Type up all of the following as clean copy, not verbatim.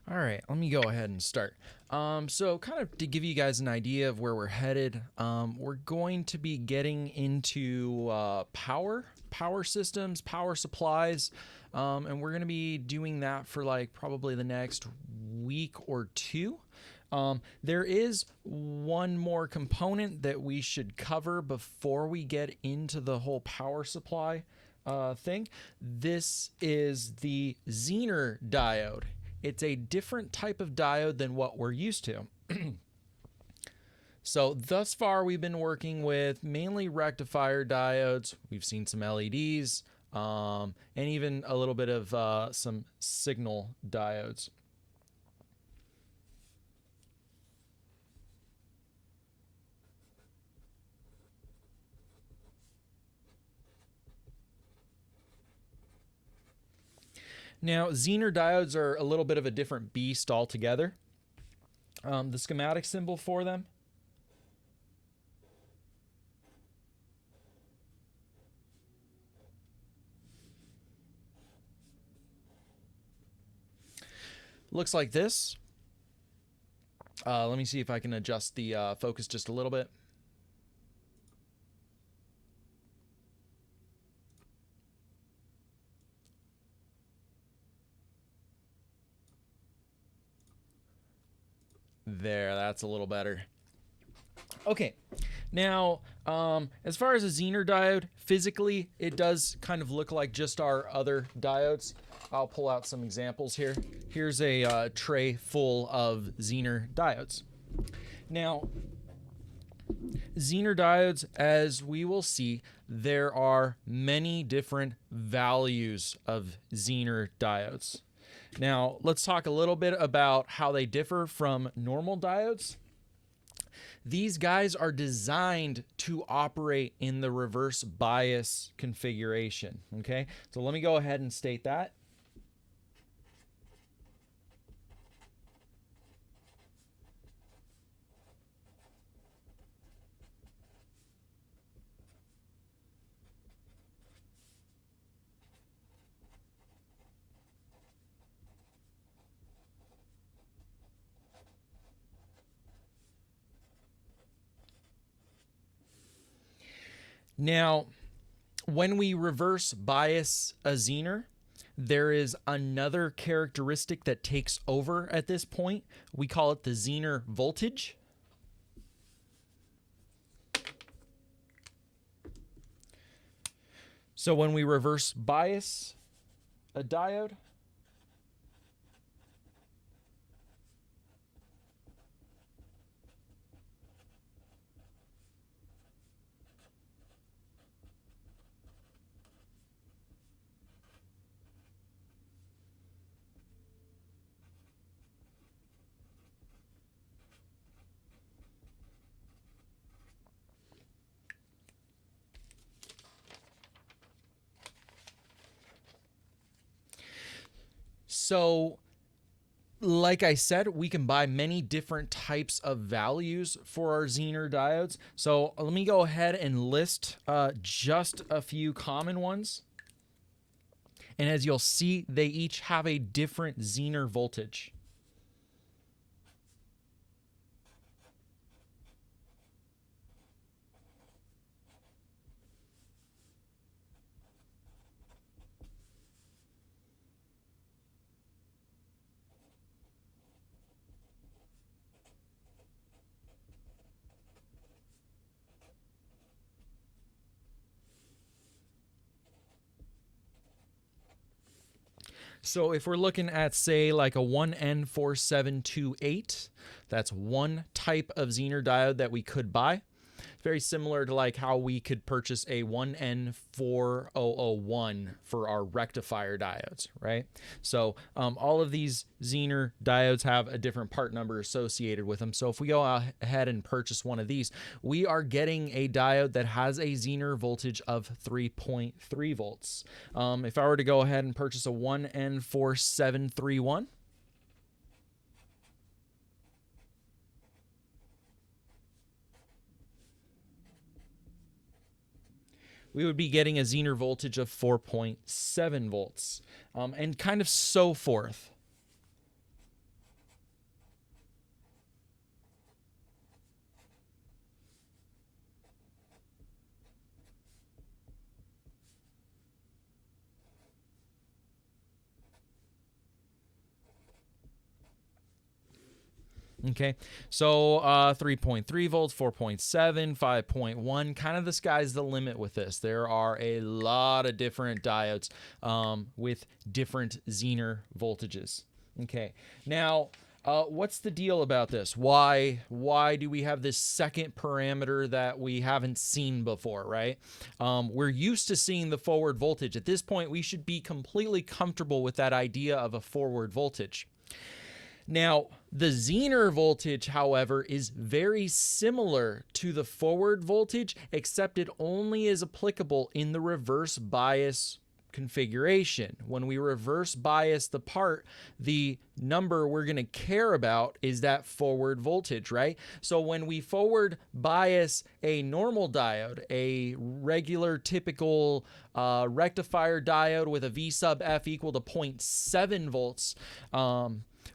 All right, let me go ahead and start. So kind of to give you guys an idea of where we're headed, we're going to be getting into power systems, power supplies, and we're going to be doing that for like probably the next week or two. There is one more component that we should cover before we get into the whole power supply thing. This is the Zener diode. It's a different type of diode than what we're used to. So thus far, we've been working with mainly rectifier diodes. We've seen some LEDs and even a little bit of some signal diodes. Now, Zener diodes are a little bit of a different beast altogether. The schematic symbol for them looks like this. Let me see if I can adjust the focus just a little bit. There, that's a little better. Okay, now as far as a Zener diode, physically it does kind of look like just our other diodes. I'll pull out some examples here. Here's a tray full of Zener diodes. Now, Zener diodes, as we will see, there are many different values of Zener diodes. Now, let's talk a little bit about how they differ from normal diodes. These guys are designed to operate in the reverse bias configuration, okay? So let me go ahead and state that. Now, when we reverse bias a Zener, there is another characteristic that takes over at this point. We call it the Zener voltage. So when we reverse bias a diode, so like I said, we can buy many different types of values for our Zener diodes. So let me go ahead and list just a few common ones. And as you'll see, they each have a different Zener voltage. So if we're looking at, say, like a 1N4728, that's one type of Zener diode that we could buy. Very similar to like how we could purchase a 1N4001 for our rectifier diodes, right? So all of these Zener diodes have a different part number associated with them. So if we go ahead and purchase one of these, we are getting a diode that has a Zener voltage of 3.3 volts. If I were to go ahead and purchase a 1N4731, we would be getting a Zener voltage of 4.7 volts, and kind of so forth. Okay, so 3.3 volts, 4.7, 5.1, kind of the sky's the limit with this. There are a lot of different diodes with different Zener voltages. Okay, now what's the deal about this? Why do we have this second parameter that we haven't seen before, right? We're used to seeing the forward voltage. At this point, we should be completely comfortable with that idea of a forward voltage. Now, the Zener voltage, however, is very similar to the forward voltage, except it only is applicable in the reverse bias configuration. When we reverse bias the part, the number we're going to care about is that forward voltage, right? So when we forward bias a normal diode, a regular typical rectifier diode with a V sub F equal to 0.7 volts,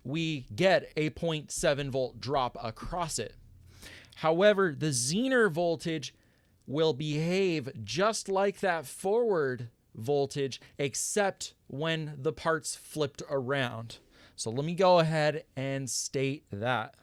we get a 0.7 volt drop across it. However, the Zener voltage will behave just like that forward voltage, except when the part's flipped around. So let me go ahead and state that.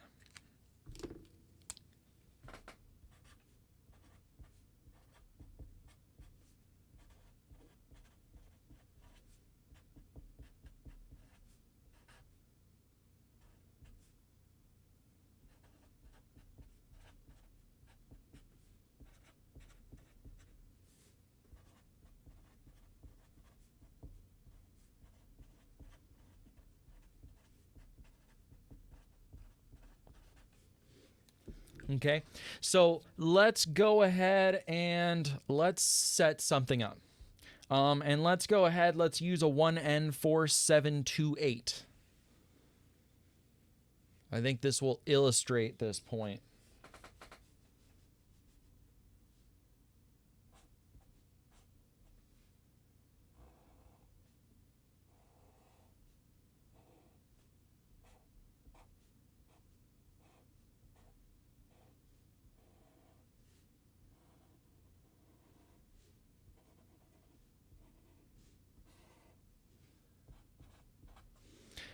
Okay, so let's go ahead and let's set something up. And let's go ahead, let's use a 1N4728. I think this will illustrate this point.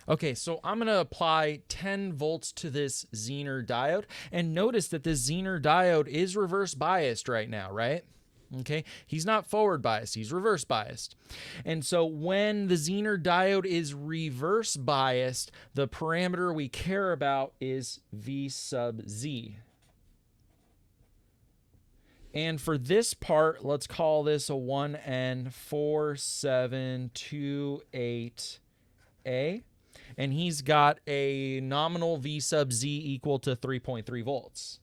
Okay, so I'm going to apply 10 volts to this Zener diode, and notice that this Zener diode is reverse biased right now, right? Okay, he's not forward biased, he's reverse biased. And so when the Zener diode is reverse biased, the parameter we care about is V sub Z. And for this part, let's call this a 1N4728A. And he's got a nominal V sub Z equal to 3.3 volts.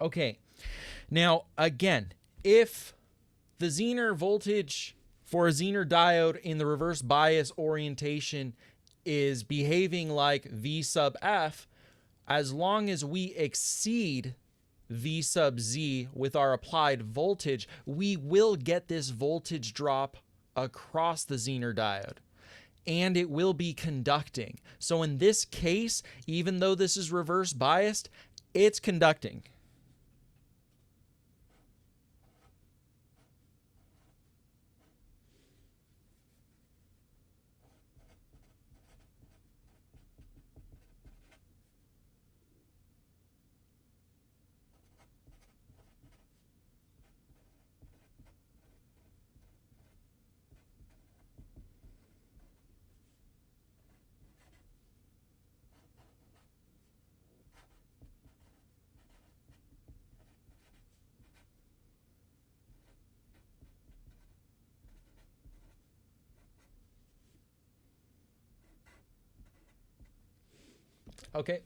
Okay, now again, if the Zener voltage for a Zener diode in the reverse bias orientation is behaving like V sub F, as long as we exceed V sub Z with our applied voltage, we will get this voltage drop across the Zener diode, and it will be conducting. So in this case, even though this is reverse biased, it's conducting. Okay.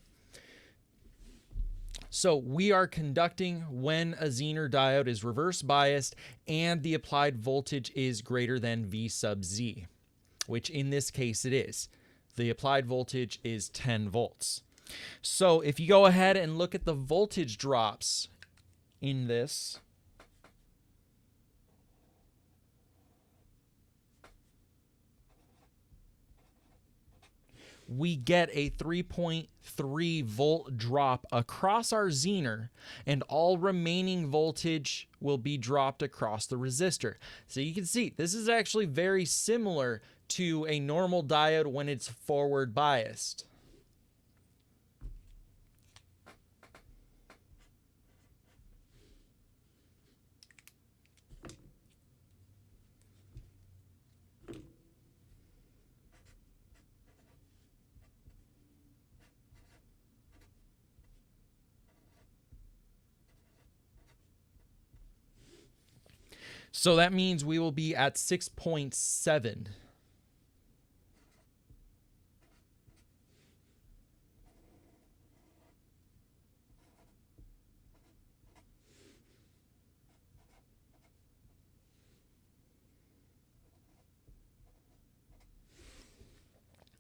So we are conducting when a Zener diode is reverse biased and the applied voltage is greater than V sub Z, which in this case it is. The applied voltage is 10 volts. So if you go ahead and look at the voltage drops in this, we get a 3.3 volt drop across our zener, and all remaining voltage will be dropped across the resistor. So you can see this is actually very similar to a normal diode when it's forward biased. So that means we will be at 6.7.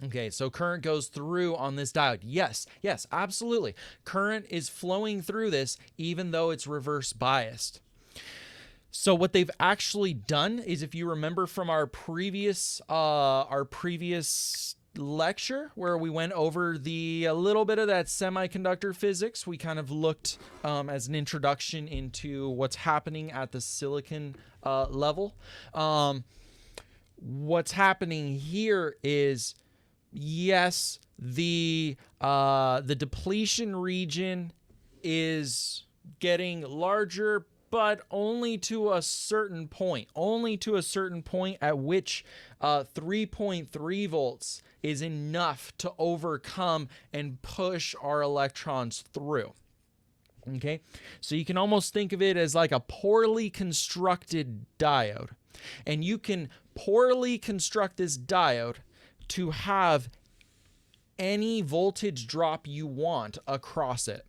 Okay, so current goes through on this diode. Yes, absolutely. Current is flowing through this even though it's reverse biased. So what they've actually done is, if you remember from our previous lecture where we went over a little bit of that semiconductor physics, we kind of looked as an introduction into what's happening at the silicon level. What's happening here is, yes, the depletion region is getting larger, but only to a certain point. Only to a certain point at which 3.3 volts is enough to overcome and push our electrons through. Okay, so you can almost think of it as like a poorly constructed diode. And you can poorly construct this diode to have any voltage drop you want across it.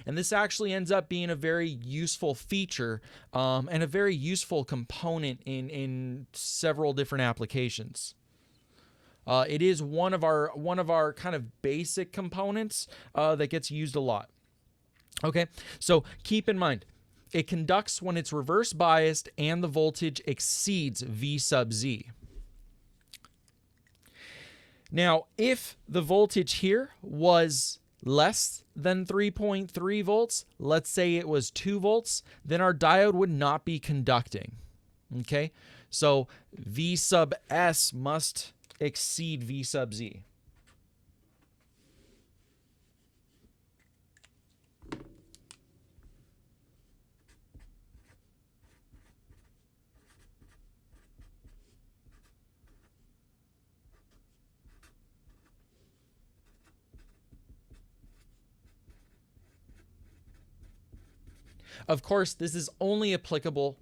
And this actually ends up being a very useful feature and a very useful component in several different applications. It is one of our kind of basic components that gets used a lot. Okay, so keep in mind, it conducts when it's reverse biased and the voltage exceeds V sub Z. Now, if the voltage here was less than 3.3 volts, let's say it was 2 volts, then our diode would not be conducting. Okay, so V sub S must exceed V sub Z. Of course, this is only applicable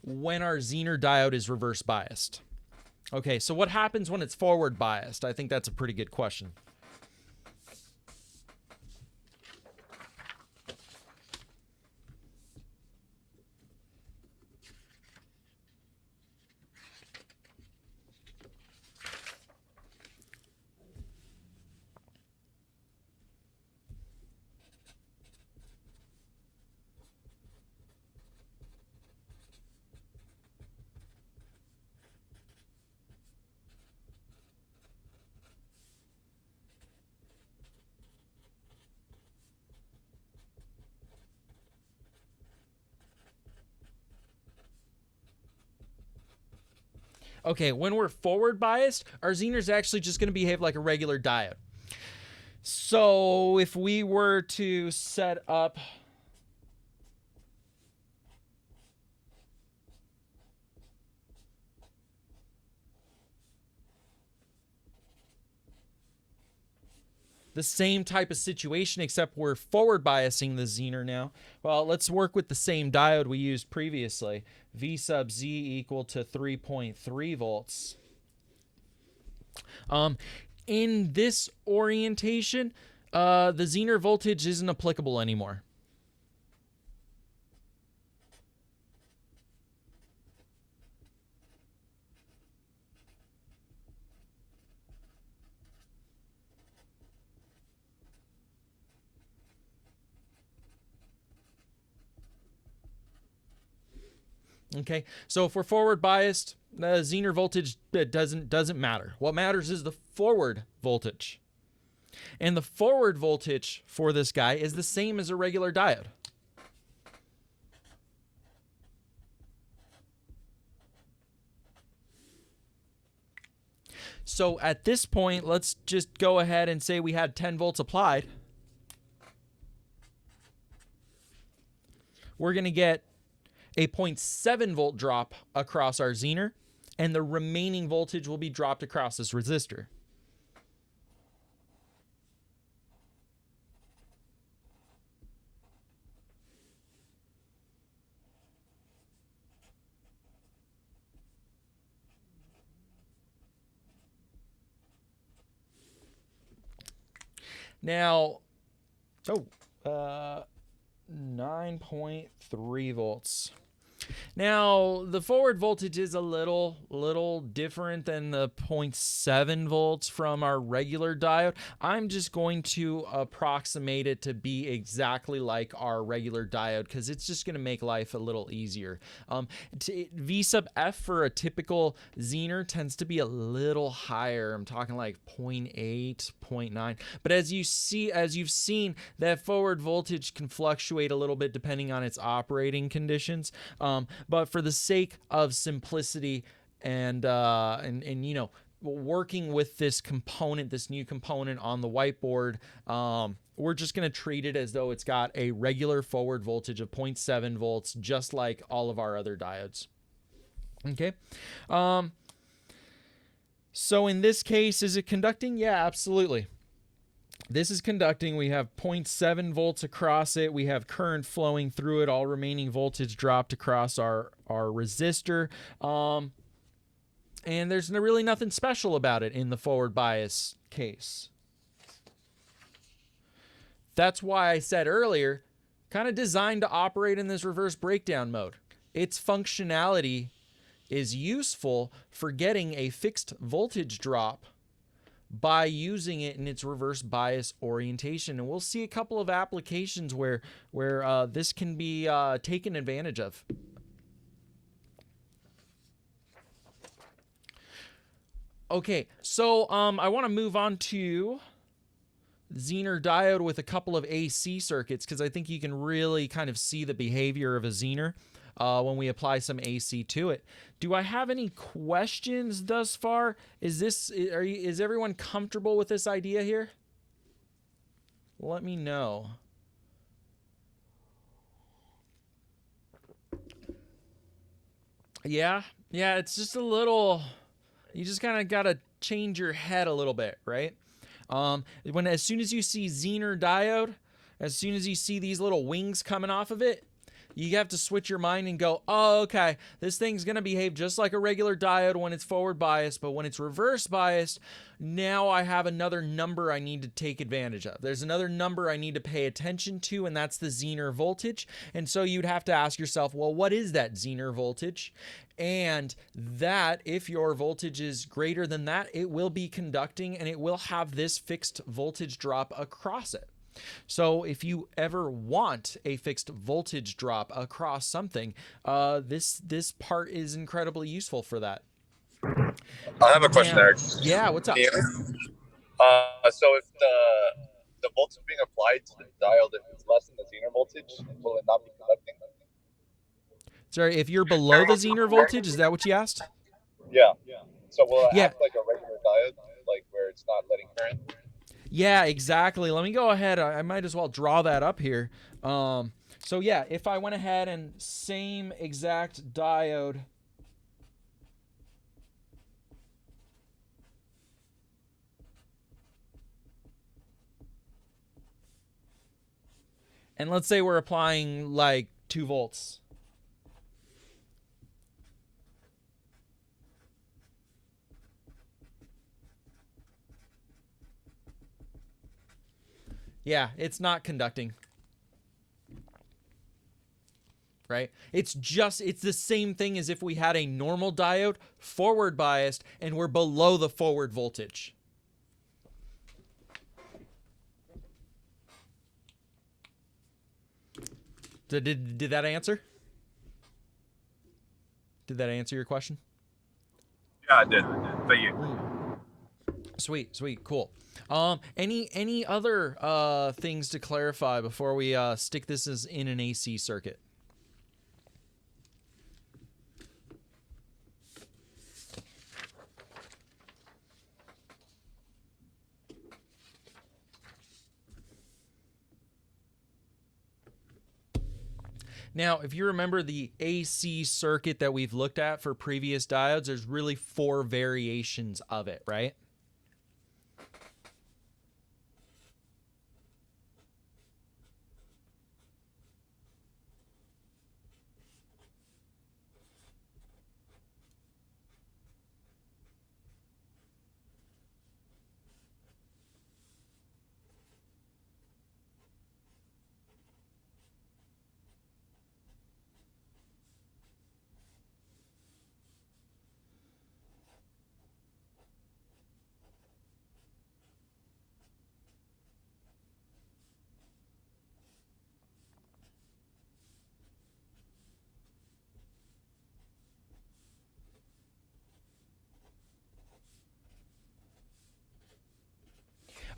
when our Zener diode is reverse biased. Okay, so what happens when it's forward biased? I think that's a pretty good question. Okay, when we're forward biased, our Zener is actually just going to behave like a regular diode. So if we were to set up the same type of situation, except we're forward biasing the Zener now. Well, let's work with the same diode we used previously. V sub Z equal to 3.3 volts. In this orientation, the Zener voltage isn't applicable anymore. Okay, so if we're forward biased, the Zener voltage doesn't matter. What matters is the forward voltage. And the forward voltage for this guy is the same as a regular diode. So at this point, let's just go ahead and say we had 10 volts applied. We're going to get a 0.7 volt drop across our Zener, and the remaining voltage will be dropped across this resistor. Now, 9.3 volts. Now, the forward voltage is a little different than the 0.7 volts from our regular diode. I'm just going to approximate it to be exactly like our regular diode because it's just going to make life a little easier. V sub F for a typical Zener tends to be a little higher. I'm talking like 0.8, 0.9. But as you've seen, that forward voltage can fluctuate a little bit depending on its operating conditions. But for the sake of simplicity and you know, working with this component, this new component on the whiteboard, we're just going to treat it as though it's got a regular forward voltage of 0.7 volts, just like all of our other diodes. Okay. So in this case, is it conducting? Yeah, absolutely. This is conducting. We have 0.7 volts across it. We have current flowing through it. All remaining voltage dropped across our resistor. And there's really nothing special about it in the forward bias case. That's why I said earlier, kind of designed to operate in this reverse breakdown mode. Its functionality is useful for getting a fixed voltage drop by using it in its reverse bias orientation. And we'll see a couple of applications where this can be taken advantage of. Okay, so I want to move on to Zener diode with a couple of AC circuits because I think you can really kind of see the behavior of a Zener when we apply some AC to it. Do I have any questions thus far? Is everyone comfortable with this idea here? Let me know. Yeah, it's just a little, you just kind of got to change your head a little bit, right? As soon as you see Zener diode, as soon as you see these little wings coming off of it, you have to switch your mind and go, oh, okay, this thing's going to behave just like a regular diode when it's forward biased, but when it's reverse biased, now I have another number I need to take advantage of. There's another number I need to pay attention to, and that's the Zener voltage. And so you'd have to ask yourself, well, what is that Zener voltage? And that, if your voltage is greater than that, it will be conducting and it will have this fixed voltage drop across it. So if you ever want a fixed voltage drop across something, this part is incredibly useful for that. I have a question, Eric. Yeah, what's up? So if the voltage being applied to the diode is less than the Zener voltage, will it not be conducting? Sorry, if you're below the Zener voltage, is that what you asked? Yeah. So will it act like a regular diode, like where it's not letting current? Yeah, exactly. Let me go ahead. I might as well draw that up here. So yeah, if I went ahead and same exact diode, and let's say we're applying like 2 volts. Yeah, it's not conducting. Right? It's the same thing as if we had a normal diode, forward biased, and we're below the forward voltage. Did that answer? Did that answer your question? Yeah, I did. Thank you. Sweet, cool. Any other things to clarify before we stick this as in an AC circuit? Now, if you remember the AC circuit that we've looked at for previous diodes, there's really 4 variations of it, right?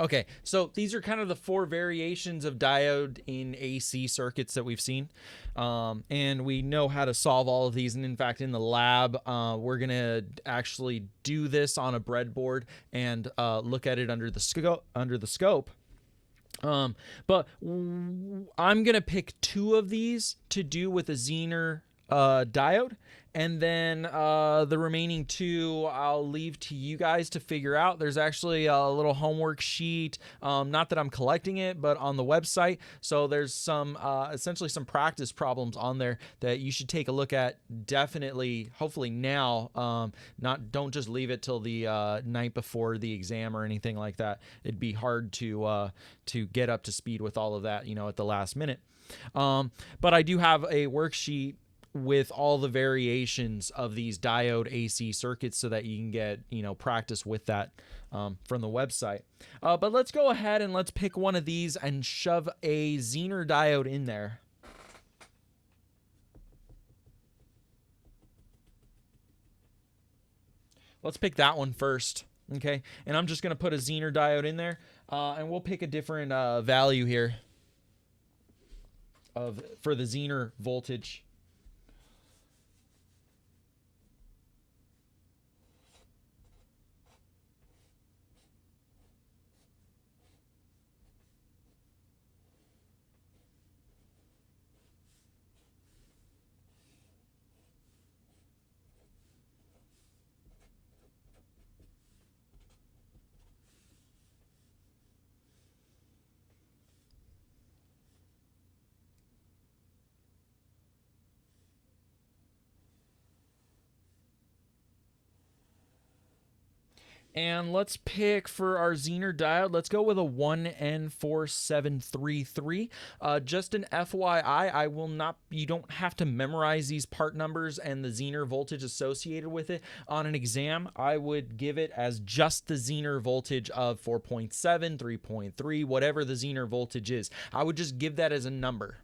Okay, so these are kind of the 4 variations of diode in AC circuits that we've seen. And we know how to solve all of these. And in fact, in the lab, we're going to actually do this on a breadboard and look at it under the scope. But I'm going to pick 2 of these to do with a Zener diode, and then the remaining 2 I'll leave to you guys to figure out. There's actually a little homework sheet, not that I'm collecting it, but on the website. So there's some essentially some practice problems on there that you should take a look at. Definitely, hopefully now. Don't just leave it till the night before the exam or anything like that. It'd be hard to get up to speed with all of that, at the last minute. But I do have a worksheet with all the variations of these diode AC circuits so that you can get, practice with that from the website. But let's go ahead and let's pick one of these and shove a Zener diode in there. Let's pick that one first. Okay, and I'm just going to put a Zener diode in there, and we'll pick a different value here for the Zener voltage. And let's pick for our Zener diode, let's go with a 1N4733. Just an FYI, you don't have to memorize these part numbers and the Zener voltage associated with it. On an exam, I would give it as just the Zener voltage of 4.7, 3.3, whatever the Zener voltage is. I would just give that as a number.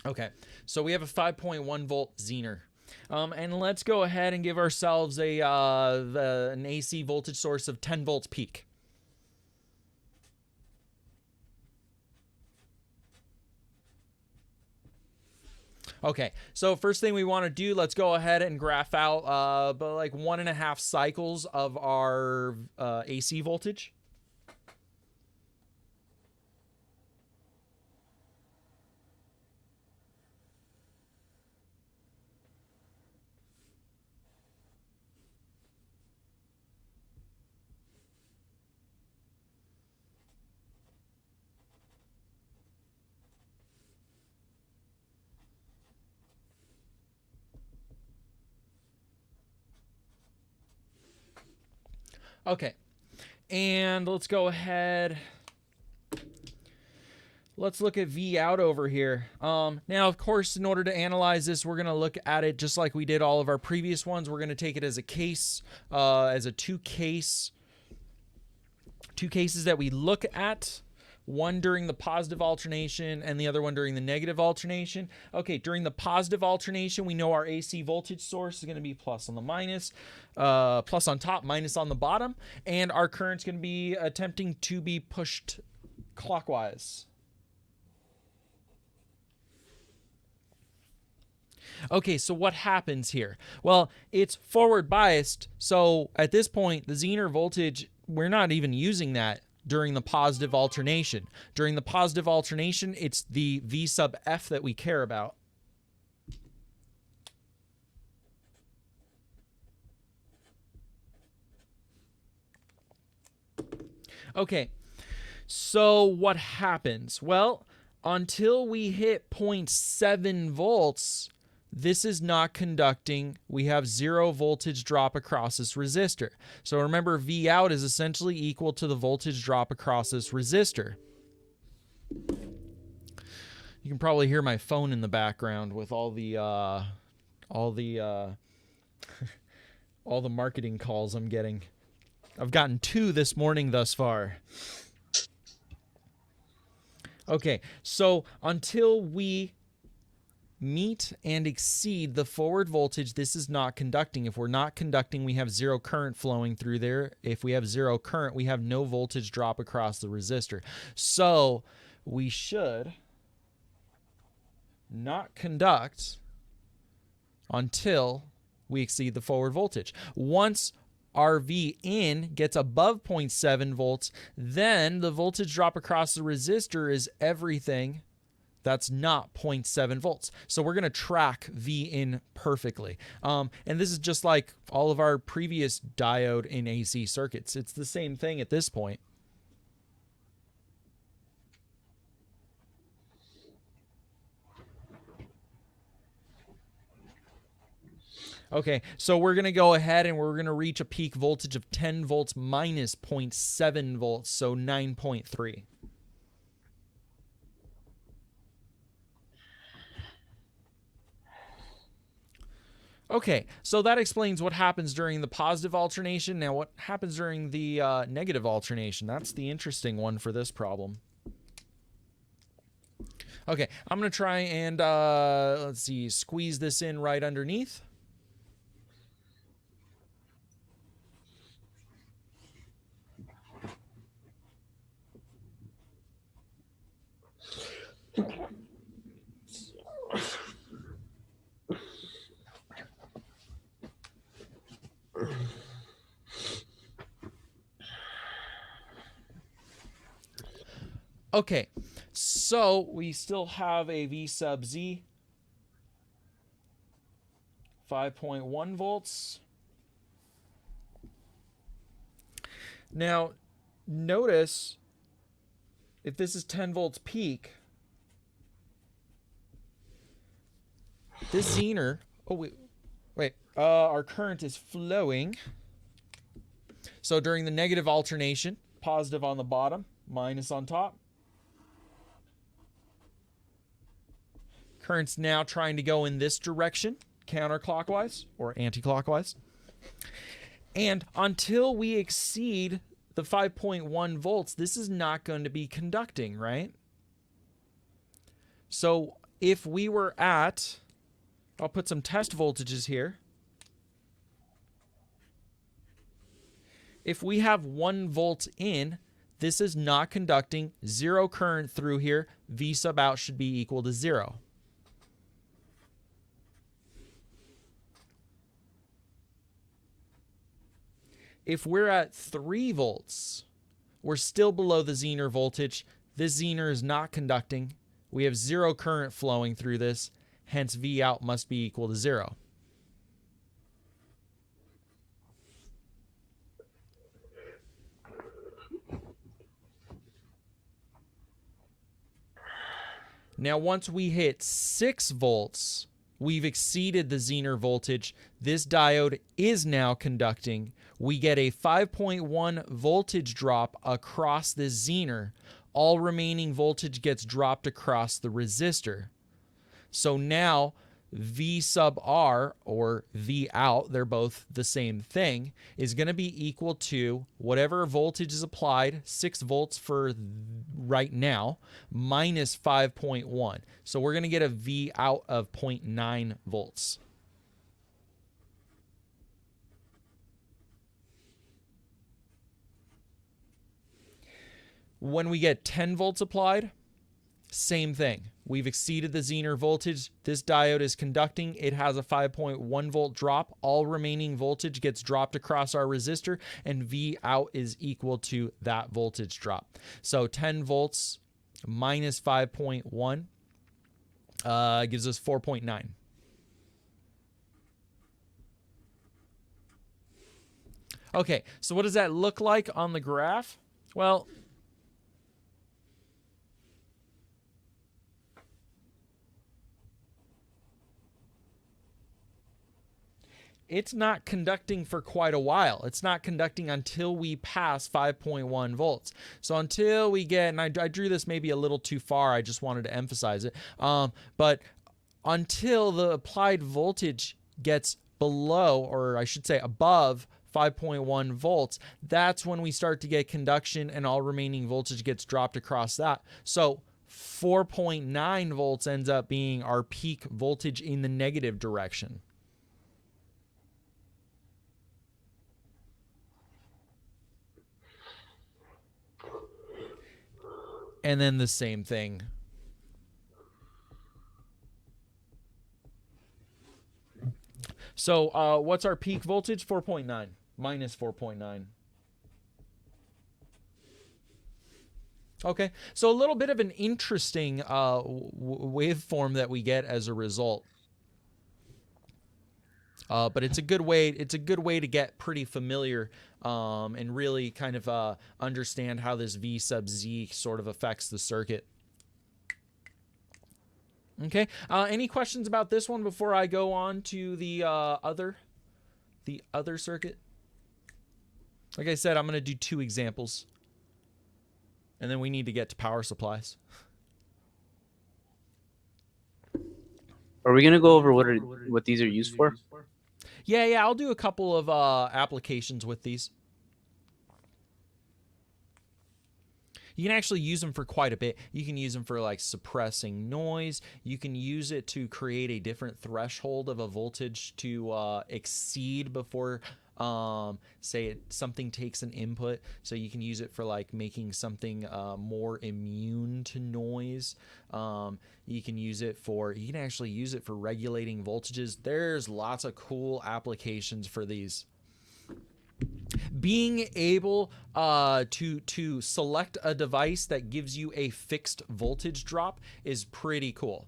Okay, so we have a 5.1 volt Zener. And let's go ahead and give ourselves an AC voltage source of 10 volts peak. Okay, so first thing we want to do, let's go ahead and graph out like 1.5 cycles of our AC voltage. Okay, and let's go ahead. Let's look at V out over here. Now, of course, in order to analyze this, we're going to look at it just like we did all of our previous ones. We're going to take it as a case, as a two cases that we look at. One during the positive alternation and the other one during the negative alternation. Okay, during the positive alternation, we know our AC voltage source is going to be plus on the minus, plus on top, minus on the bottom, and our current's going to be attempting to be pushed clockwise. Okay, so what happens here? Well, it's forward biased, so at this point, the Zener voltage, we're not even using that during the positive alternation. During the positive alternation, it's the V sub F that we care about. Okay, so what happens? Well, until we hit 0.7 volts, this is not conducting. We have 0 voltage drop across this resistor. So remember, V out is essentially equal to the voltage drop across this resistor. You can probably hear my phone in the background with all the marketing calls I'm getting. I've gotten 2 this morning thus far. Okay, so until we meet and exceed the forward voltage, this is not conducting. If we're not conducting, we have 0 current flowing through there. If we have 0 current, we have no voltage drop across the resistor. So we should not conduct until we exceed the forward voltage. Once our V in gets above 0.7 volts, then the voltage drop across the resistor is everything that's not 0.7 volts. So we're going to track V in perfectly. And this is just like all of our previous diode in AC circuits. It's the same thing at this point. Okay, so we're going to go ahead and we're going to reach a peak voltage of 10 volts minus 0.7 volts, so 9.3. Okay, so that explains what happens during the positive alternation. Now, what happens during the negative alternation? That's the interesting one for this problem. Okay, I'm going to try and, let's see, squeeze this in right underneath. Okay, so we still have a V sub Z, 5.1 volts. Now, notice if this is 10 volts peak, this Zener, our current is flowing. So during the negative alternation, positive on the bottom, minus on top. Current's now trying to go in this direction, counterclockwise or anti-clockwise. And until we exceed the 5.1 volts, this is not going to be conducting, right? So if we were at, I'll put some test voltages here. If we have 1 volt in, this is not conducting, 0 current through here, V sub out should be equal to 0. If we're at 3 volts, we're still below the Zener voltage. This Zener is not conducting. We have 0 current flowing through this, hence V out must be equal to 0. Now, once we hit 6 volts, we've exceeded the Zener voltage. This diode is now conducting. We get a 5.1 voltage drop across this Zener, all remaining voltage gets dropped across the resistor. So now V sub R, or V out, they're both the same thing, is going to be equal to whatever voltage is applied, 6 volts for right now, minus 5.1. So we're going to get a V out of 0.9 volts. When we get 10 volts applied, same thing. We've exceeded the Zener voltage. This diode is conducting. It has a 5.1 volt drop. All remaining voltage gets dropped across our resistor, and V out is equal to that voltage drop. So 10 volts minus 5.1 gives us 4.9. Okay, so what does that look like on the graph? Well, it's not conducting for quite a while. It's not conducting until we pass 5.1 volts. So until we get, and I drew this maybe a little too far, I just wanted to emphasize it, but until the applied voltage gets below, or I should say above 5.1 volts, that's when we start to get conduction and all remaining voltage gets dropped across that. So 4.9 volts ends up being our peak voltage in the negative direction. And then the same thing. So what's our peak voltage? 4.9 minus 4.9. Okay, so a little bit of an interesting waveform that we get as a result. But it's a good way. It's a good way to get pretty familiar and really kind of understand how this V sub Z sort of affects the circuit. Okay. Any questions about this one before I go on to the other circuit? Like I said, I'm going to do 2 examples, and then we need to get to power supplies. Are we going to go over what these are used for? Yeah, I'll do a couple of applications with these. You can actually use them for quite a bit. You can use them for like suppressing noise. You can use it to create a different threshold of a voltage to exceed before, say, something takes an input. So you can use it for like making something more immune to noise. You can actually use it for regulating voltages. There's lots of cool applications for these. Being able to select a device that gives you a fixed voltage drop is pretty cool.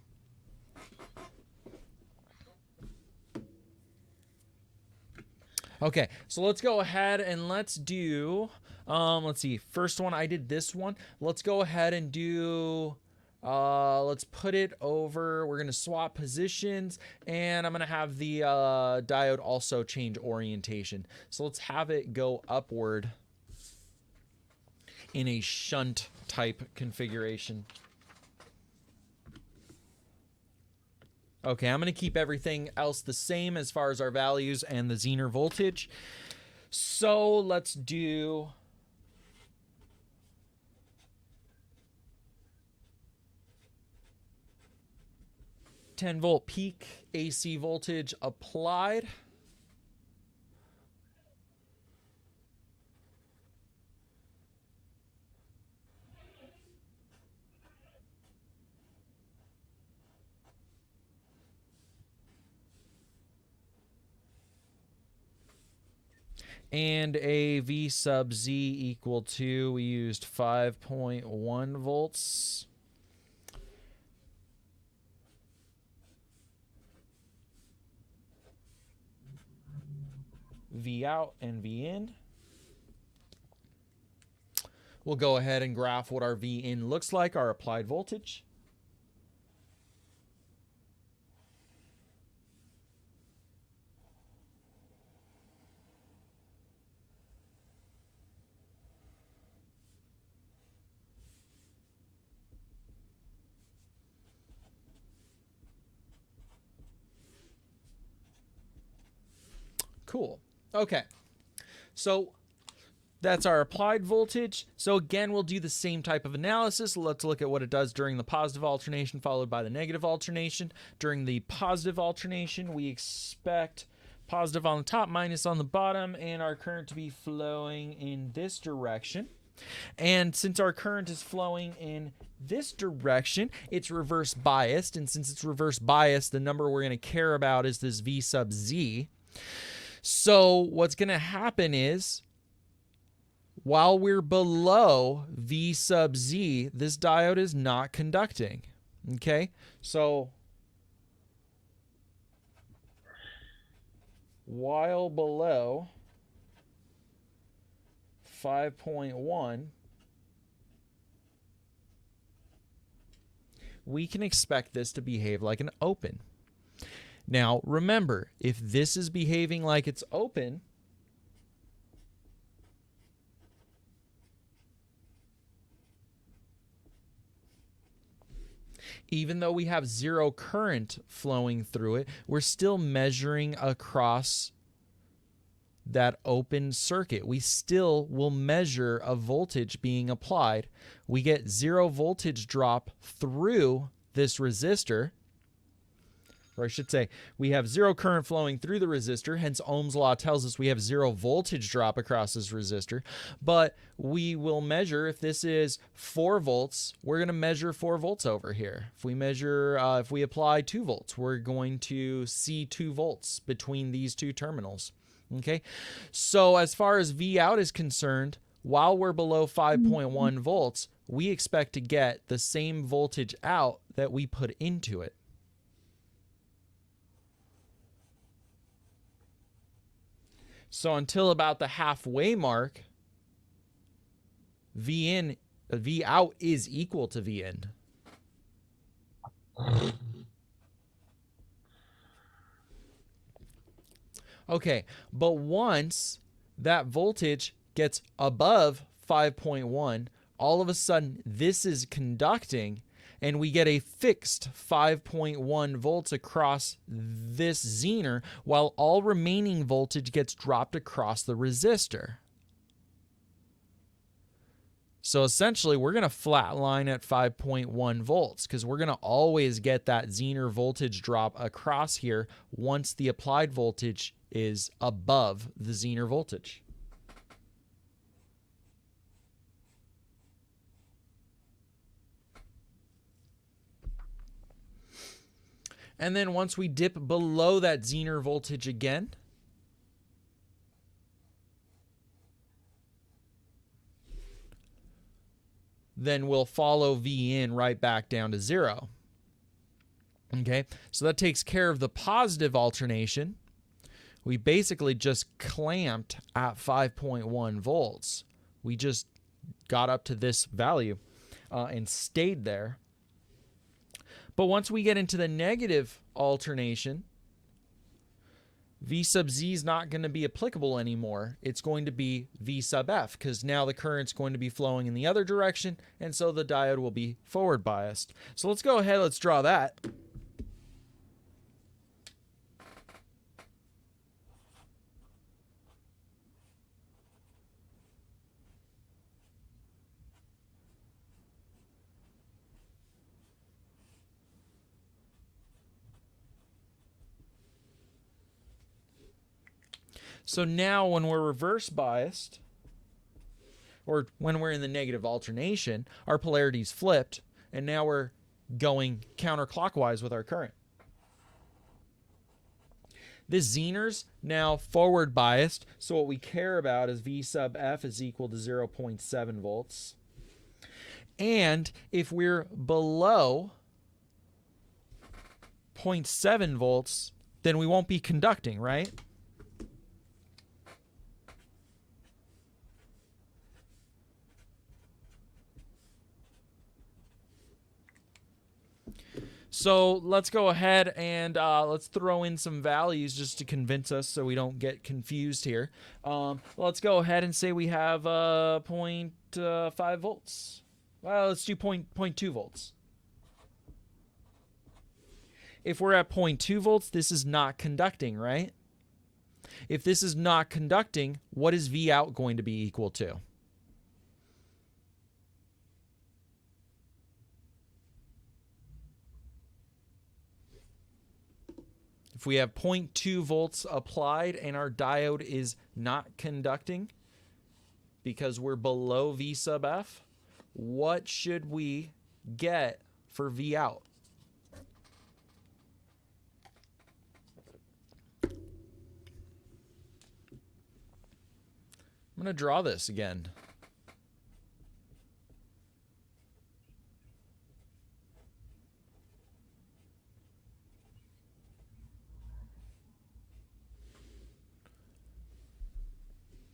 Okay, so let's go ahead and let's do, let's see, first one, I did this one. Let's go ahead and do, let's put it over, we're going to swap positions, and I'm going to have the diode also change orientation. So let's have it go upward in a shunt type configuration. Okay, I'm going to keep everything else the same as far as our values and the Zener voltage. So let's do 10 volt peak AC voltage applied. And a V sub Z equal to, we used 5.1 volts. V out and V in. We'll go ahead and graph what our V in looks like, our applied voltage. Cool. Okay. So that's our applied voltage. So again, we'll do the same type of analysis. Let's look at what it does during the positive alternation followed by the negative alternation. During the positive alternation, we expect positive on the top, minus on the bottom, and our current to be flowing in this direction. And since our current is flowing in this direction, it's reverse biased. And since it's reverse biased, the number we're going to care about is this V sub Z. So what's going to happen is, while we're below V sub Z, this diode is not conducting. Okay? So while below 5.1, we can expect this to behave like an open. Now, remember, if this is behaving like it's open, even though we have zero current flowing through it, we're still measuring across that open circuit. We still will measure a voltage being applied. We get zero voltage drop through this resistor, or I should say, we have zero current flowing through the resistor, hence Ohm's law tells us we have zero voltage drop across this resistor, but we will measure, if this is 4 volts, we're going to measure 4 volts over here. If we measure, if we apply 2 volts, we're going to see 2 volts between these two terminals. Okay, so as far as V out is concerned, while we're below 5.1 volts, we expect to get the same voltage out that we put into it. So until about the halfway mark, V out is equal to V in. Okay, but once that voltage gets above 5.1, all of a sudden this is conducting, and we get a fixed 5.1 volts across this Zener, while all remaining voltage gets dropped across the resistor. So essentially, we're going to flatline at 5.1 volts because we're going to always get that Zener voltage drop across here once the applied voltage is above the Zener voltage. And then once we dip below that Zener voltage again, then we'll follow V in right back down to 0. Okay, so that takes care of the positive alternation. We basically just clamped at 5.1 volts. We just got up to this value and stayed there. But once we get into the negative alternation, V sub Z is not going to be applicable anymore. It's going to be V sub F, because now the current's going to be flowing in the other direction, and so the diode will be forward biased. So let's go ahead, let's draw that. So now when we're reverse biased, or when we're in the negative alternation, our polarity's flipped, and now we're going counterclockwise with our current. This Zener's now forward biased, so what we care about is V sub F is equal to 0.7 volts. And if we're below 0.7 volts, then we won't be conducting, right? So let's go ahead and let's throw in some values just to convince us so we don't get confused here. Let's go ahead and say we have 0.5 volts. Well, let's do 0.2 volts. If we're at 0.2 volts, this is not conducting, right? If this is not conducting, what is V out going to be equal to? If we have 0.2 volts applied and our diode is not conducting because we're below V sub F, what should we get for V out? I'm going to draw this again.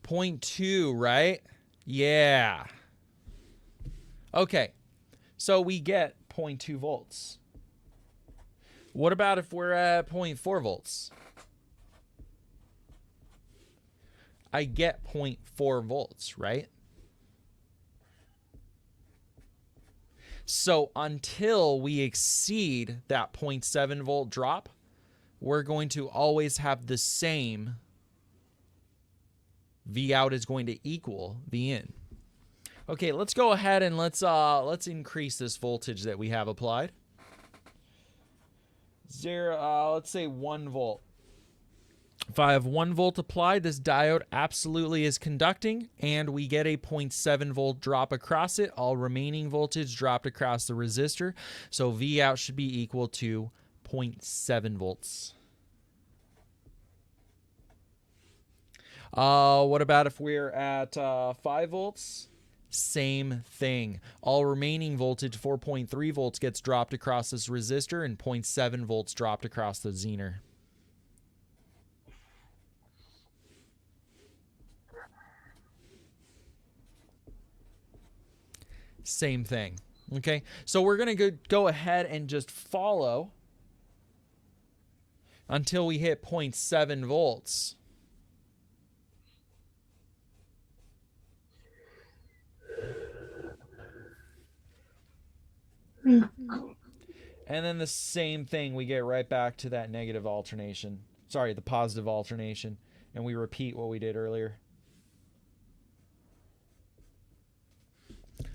Point 0.2, right? Yeah. Okay. So we get 0.2 volts. What about if we're at 0.4 volts? I get 0.4 volts, right? So until we exceed that 0.7 volt drop, we're going to always have the same. V out is going to equal V in. Okay, let's go ahead and let's increase this voltage that we have applied. Let's say 1 volt. If I have 1 volt applied, this diode absolutely is conducting, and we get a 0.7 volt drop across it. All remaining voltage dropped across the resistor. So V out should be equal to 0.7 volts. What about if we're at 5 volts? Same thing. All remaining voltage, 4.3 volts, gets dropped across this resistor, and 0.7 volts dropped across the Zener. Same thing. Okay, so we're going to go ahead and just follow until we hit 0.7 volts. And then the same thing, we get right back to that negative alternation. Sorry, the positive alternation. And we repeat what we did earlier.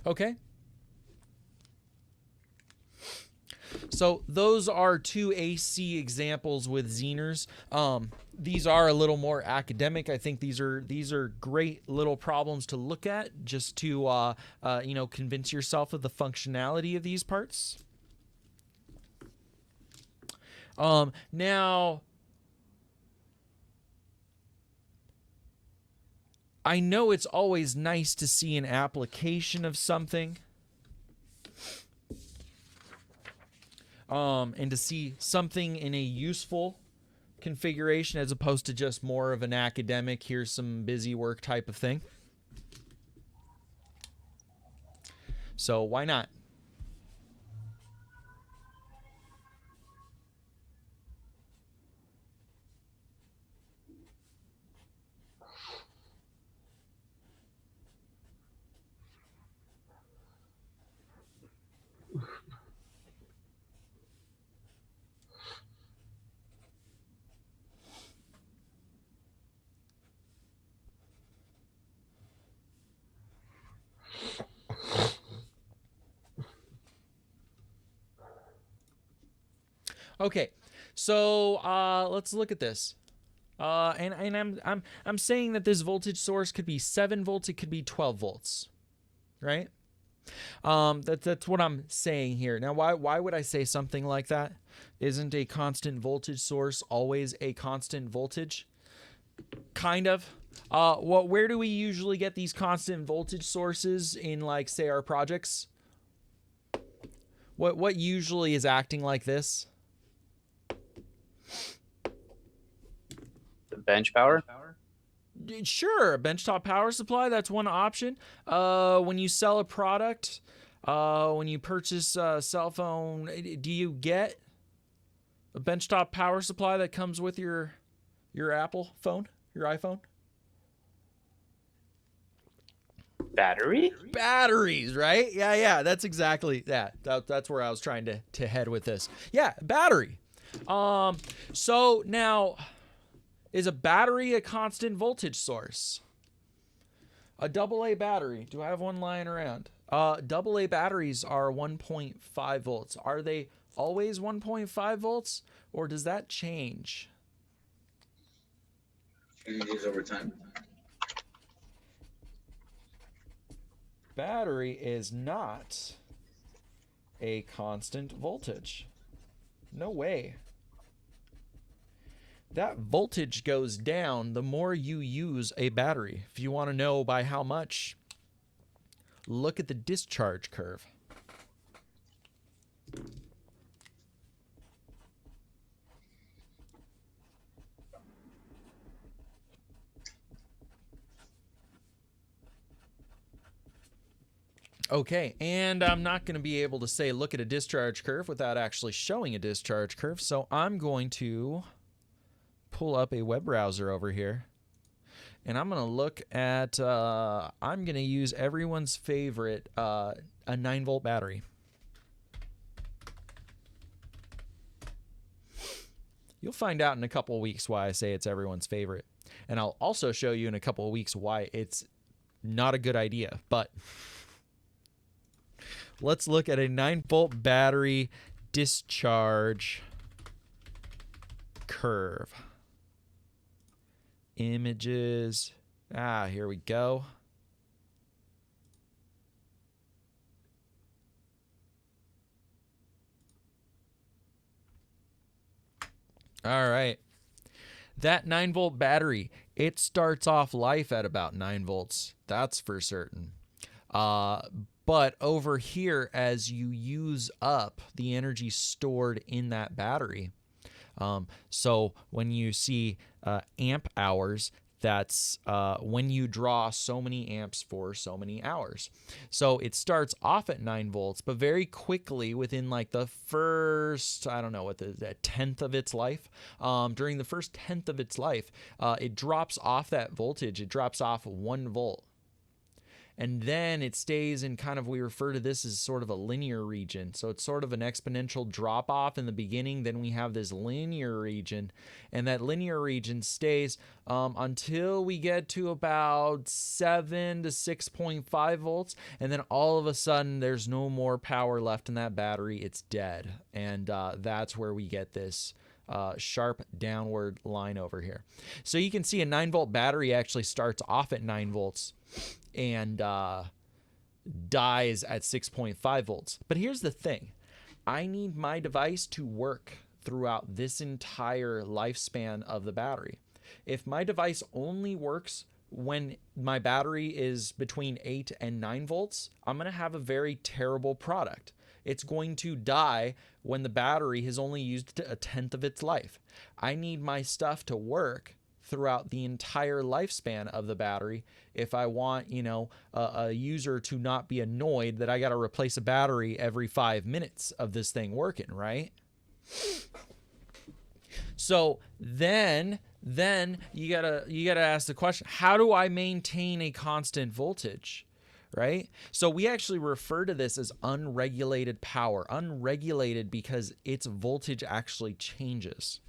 Okay. So those are 2 AC examples with Zeners. These are a little more academic. I think these are great little problems to look at just to convince yourself of the functionality of these parts. Now, I know it's always nice to see an application of something. And to see something in a useful configuration as opposed to just more of an academic, here's some busy work type of thing. So why not? Okay, so let's look at this. And I'm saying that this voltage source could be 7 volts, it could be 12 volts, right? That's what I'm saying here. Now, why would I say something like that? Isn't a constant voltage source always a constant voltage? Kind of. Where do we usually get these constant voltage sources in, like, say, our projects? What usually is acting like this? The bench power? Sure, a benchtop power supply, that's one option. When you sell a product, when you purchase a cell phone, do you get a benchtop power supply that comes with your Apple phone, your iPhone? Batteries, right? Yeah, that's exactly that. That's where I was trying to head with this. Yeah, battery. So now, Is a battery a constant voltage source? A AA battery. Do I have one lying around? AA batteries are 1.5 volts. Are they always 1.5 volts, or does that change? Changes over time. Battery is not a constant voltage. No way. That voltage goes down the more you use a battery. If you want to know by how much, look at the discharge curve. Okay, and I'm not going to be able to say look at a discharge curve without actually showing a discharge curve, so I'm going to pull up a web browser over here, and I'm going to look at, I'm going to use everyone's favorite, a 9-volt battery. You'll find out in a couple of weeks why I say it's everyone's favorite, and I'll also show you in a couple of weeks why it's not a good idea, but let's look at a 9-volt battery discharge curve. Images. Here we go. All right. That 9-volt battery, it starts off life at about 9 volts. That's for certain. But over here, as you use up the energy stored in that battery, so when you see amp hours, that's when you draw so many amps for so many hours. So it starts off at 9 volts, but very quickly within like the first, I don't know what the tenth of its life, during the first tenth of its life, it drops off that voltage. It drops off 1 volt. And then it stays in kind of, we refer to this as sort of a linear region. So it's sort of an exponential drop off in the beginning. Then we have this linear region, and that linear region stays until we get to about 7 to 6.5 volts. And then all of a sudden there's no more power left in that battery. It's dead. And that's where we get this sharp downward line over here. So you can see a 9-volt battery actually starts off at 9 volts and dies at 6.5 volts. But here's the thing. I need my device to work throughout this entire lifespan of the battery. If my device only works when my battery is between 8 and 9 volts, I'm going to have a very terrible product. It's going to die when the battery has only used a tenth of its life. I need my stuff to work throughout the entire lifespan of the battery if I want, you know, a user to not be annoyed that I got to replace a battery every 5 minutes of this thing working, right? So then you gotta ask the question, how do I maintain a constant voltage? Right? So we actually refer to this as unregulated power. Unregulated because its voltage actually changes.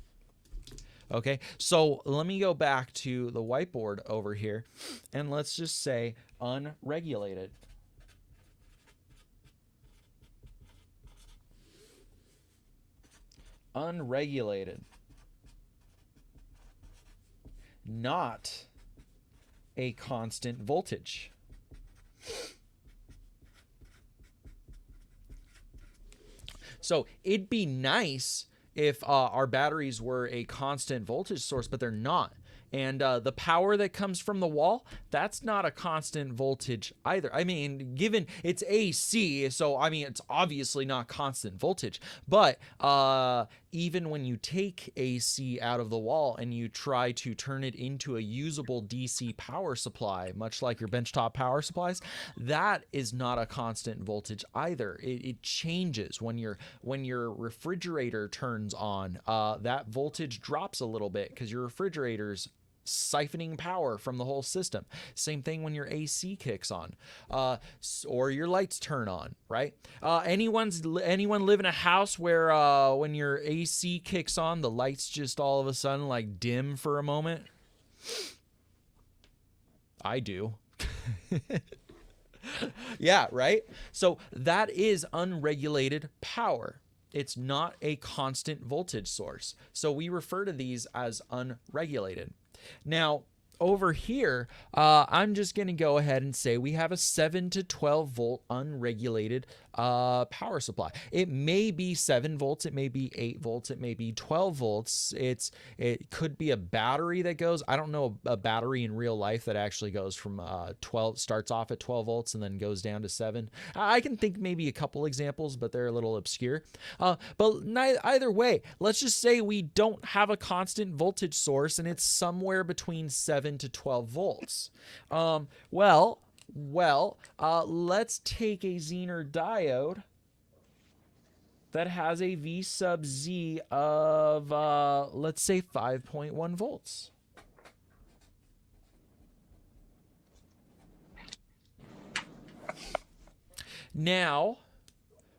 Okay, so let me go back to the whiteboard over here, and let's just say unregulated. Unregulated. Not a constant voltage. So it'd be nice if our batteries were a constant voltage source, but they're not. And the power that comes from the wall, that's not a constant voltage either. I mean, given it's AC, so I mean, it's obviously not constant voltage. But even when you take AC out of the wall and you try to turn it into a usable DC power supply, much like your benchtop power supplies, that is not a constant voltage either. It changes when your refrigerator turns on. That voltage drops a little bit because your refrigerator's siphoning power from the whole system. Same thing when your AC kicks on, or your lights turn on, right? Anyone live in a house where when your AC kicks on, the lights just all of a sudden like dim for a moment? I do. Yeah, right? So that is unregulated power. It's not a constant voltage source. So we refer to these as unregulated. Now, over here, I'm just going to go ahead and say we have a 7 to 12 volt unregulated power supply. It may be 7 volts, it may be 8 volts, it may be 12 volts. It could be a battery that goes. I don't know a battery in real life that actually goes from 12, starts off at 12 volts and then goes down to 7. I can think maybe a couple examples, but they're a little obscure. But either way, let's just say we don't have a constant voltage source and it's somewhere between 7 to 12 volts. Let's take a Zener diode that has a V sub Z of, let's say 5.1 volts. Now,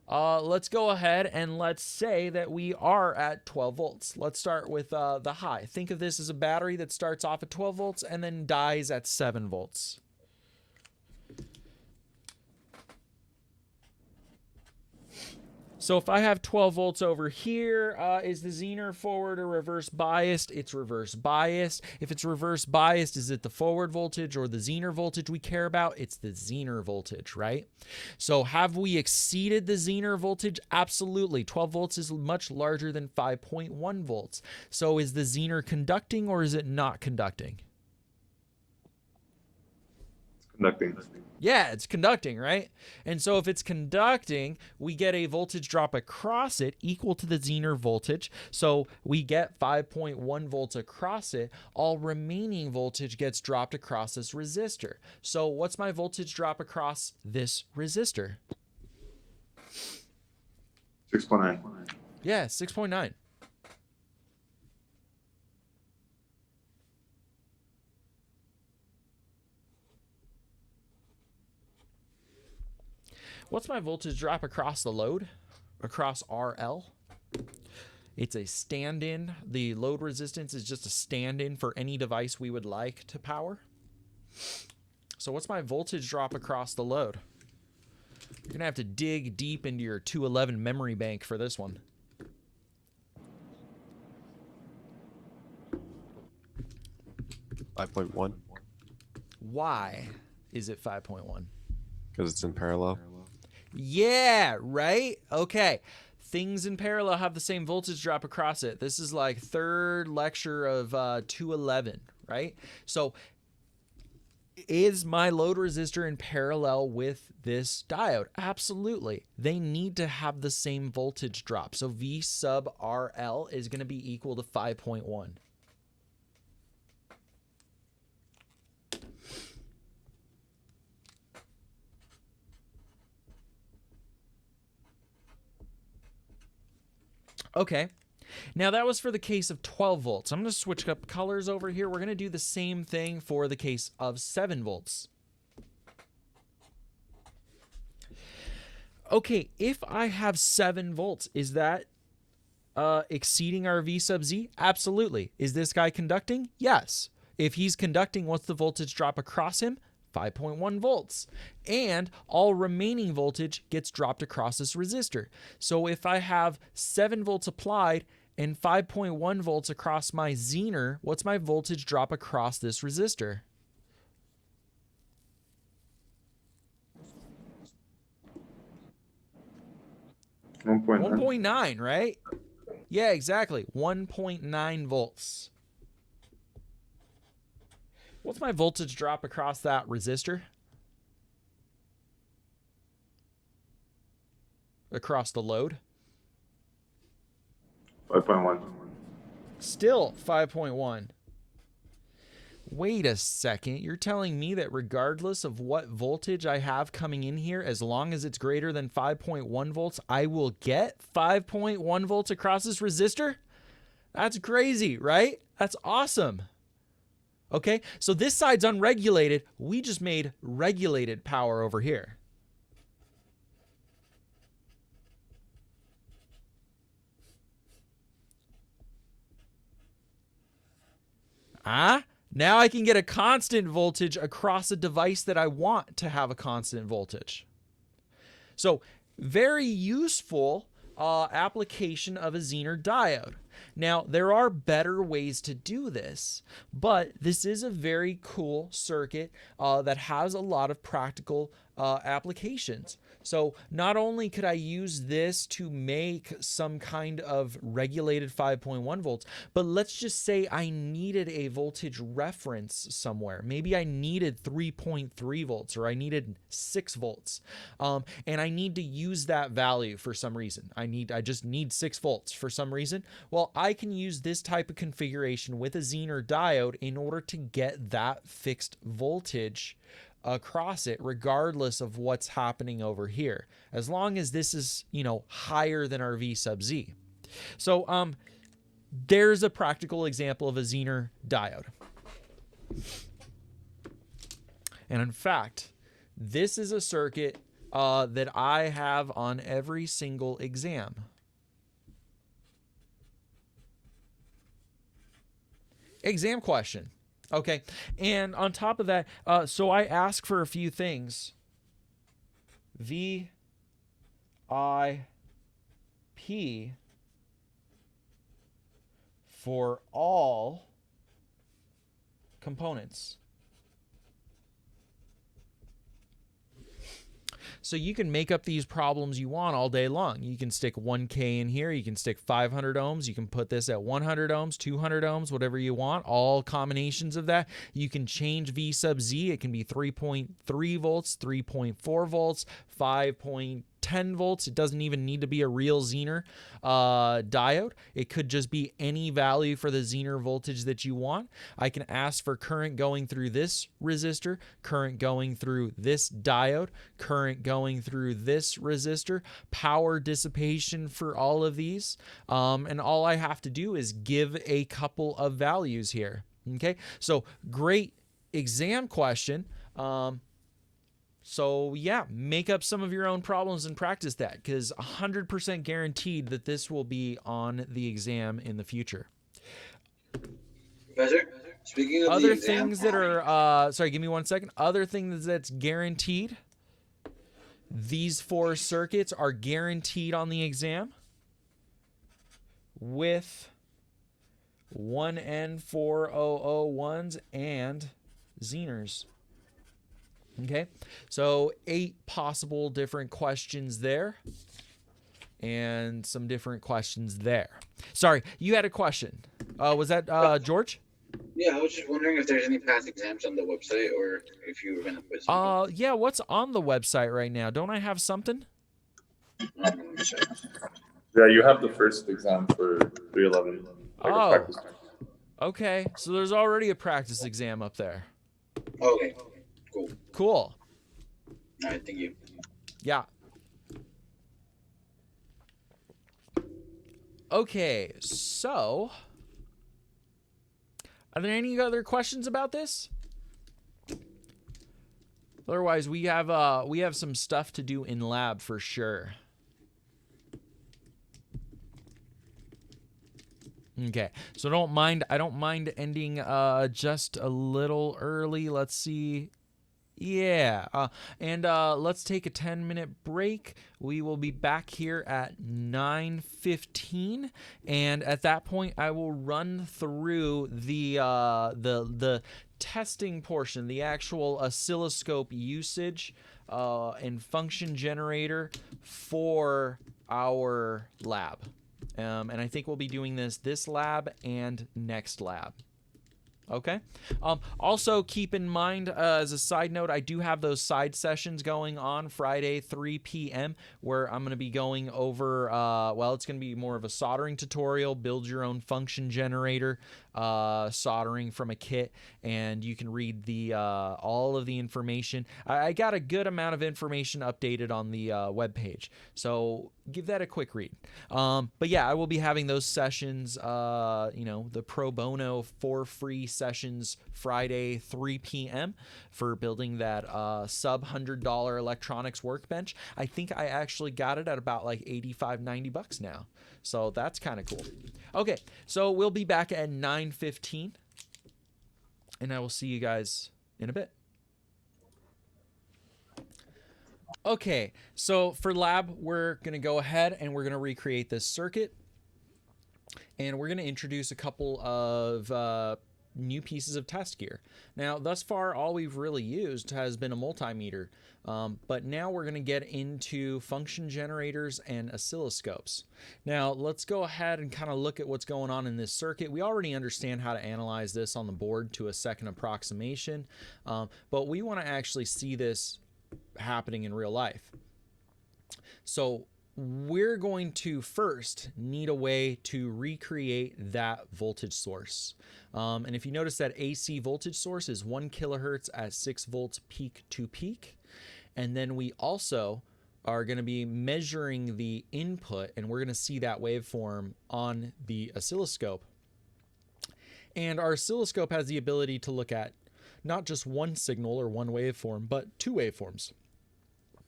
let's go ahead and let's say that we are at 12 volts. Let's start with the high. Think of this as a battery that starts off at 12 volts and then dies at 7 volts. So if I have 12 volts over here, is the Zener forward or reverse biased? It's reverse biased. If it's reverse biased, is it the forward voltage or the Zener voltage we care about? It's the Zener voltage, right? So have we exceeded the Zener voltage? Absolutely. 12 volts is much larger than 5.1 volts. So is the Zener conducting or is it not conducting? Conducting. Yeah, it's conducting, right? And so if it's conducting, we get a voltage drop across it equal to the Zener voltage. So we get 5.1 volts across it. All remaining voltage gets dropped across this resistor. So what's my voltage drop across this resistor? 6.9. Yeah, 6.9. What's my voltage drop across the load? Across RL? It's a stand-in. The load resistance is just a stand-in for any device we would like to power. So what's my voltage drop across the load? You're going to have to dig deep into your 211 memory bank for this one. $5.1. Why is it 5.1? Because it's in parallel. Yeah, right? Okay. Things in parallel have the same voltage drop across it. This is like third lecture of 211, right? So is my load resistor in parallel with this diode? Absolutely. They need to have the same voltage drop. So V sub RL is going to be equal to 5.1. Okay, now that was for the case of 12 volts. I'm going to switch up colors over here. We're going to do the same thing for the case of 7 volts. Okay, if I have 7 volts, is that exceeding our V sub Z? Absolutely. Is this guy conducting? Yes. If he's conducting, what's the voltage drop across him? 5.1 volts, and all remaining voltage gets dropped across this resistor. So if I have 7 volts applied and 5.1 volts across my Zener, what's my voltage drop across this resistor? 1.9, right? Yeah, exactly. 1.9 volts. What's my voltage drop across that resistor? Across the load? 5.1. Still 5.1. Wait a second. You're telling me that regardless of what voltage I have coming in here, as long as it's greater than 5.1 volts, I will get 5.1 volts across this resistor? That's crazy, right? That's awesome. Okay, so this side's unregulated. We just made regulated power over here. Now I can get a constant voltage across a device that I want to have a constant voltage. So very useful application of a Zener diode. Now, there are better ways to do this, but this is a very cool circuit that has a lot of practical applications. So not only could I use this to make some kind of regulated 5.1 volts, but let's just say I needed a voltage reference somewhere. Maybe I needed 3.3 volts or I needed 6 volts. And I need to use that value for some reason. I just need 6 volts for some reason. Well, I can use this type of configuration with a Zener diode in order to get that fixed voltage across it, regardless of what's happening over here, as long as this is, higher than our V sub Z. So there's a practical example of a Zener diode. And in fact, this is a circuit that I have on every single exam. Exam question. Okay, and on top of that, so I ask for a few things. V, I, P for all components. So you can make up these problems you want all day long. You can stick 1K in here. You can stick 500 ohms. You can put this at 100 ohms, 200 ohms, whatever you want. All combinations of that. You can change V sub Z. It can be 3.3 volts, 3.4 volts, 5.10 volts. It doesn't even need to be a real Zener diode. It could just be any value for the Zener voltage that you want. I can ask for current going through this resistor, current going through this diode, current going through this resistor, power dissipation for all of these. And all I have to do is give a couple of values here. Okay, so great exam question. So yeah, make up some of your own problems and practice that, because 100% guaranteed that this will be on the exam in the future. Professor, speaking of other the exam, things that are, sorry, give me 1 second. Other things that's guaranteed, these 4 circuits are guaranteed on the exam with 1N4001s and Zeners. Okay, so 8 possible different questions there and some different questions there. Sorry, you had a question. Was that George? Yeah, I was just wondering if there's any past exams on the website or if you were going to put something. Yeah, what's on the website right now? Don't I have something? Let me check. Yeah, you have the first exam for 311. Like a practice. Okay, so there's already a practice exam up there. Okay, cool. Cool. All right, thank you. Yeah. Okay, so are there any other questions about this? Otherwise, we have some stuff to do in lab for sure. Okay, so I don't mind ending just a little early. Let's see. Yeah, and let's take a 10-minute break. We will be back here at 9:15, and at that point, I will run through the testing portion, the actual oscilloscope usage and function generator for our lab. And I think we'll be doing this lab and next lab. Okay. Also, keep in mind, as a side note, I do have those side sessions going on Friday, 3 p.m., where I'm going to be going over, well, it's going to be more of a soldering tutorial, build your own function generator, soldering from a kit, and you can read the all of the information. I got a good amount of information updated on the webpage, so give that a quick read. But yeah, I will be having those sessions, the pro bono for free sessions Friday 3 p.m. for building that sub $100 electronics workbench. I think I actually got it at about like 85, 90 bucks now. So that's kind of cool. Okay, so we'll be back at 9:15, and I will see you guys in a bit. Okay, so for lab, we're going to go ahead and we're going to recreate this circuit. And we're going to introduce a couple of new pieces of test gear. Now, thus far, all we've really used has been a multimeter. But now we're going to get into function generators and oscilloscopes. Now, let's go ahead and kind of look at what's going on in this circuit. We already understand how to analyze this on the board to a second approximation. But we want to actually see this happening in real life. So we're going to first need a way to recreate that voltage source. And if you notice, that AC voltage source is 1 kilohertz at 6 volts peak to peak. And then we also are going to be measuring the input, and we're going to see that waveform on the oscilloscope. And our oscilloscope has the ability to look at not just one signal or one waveform, but two waveforms,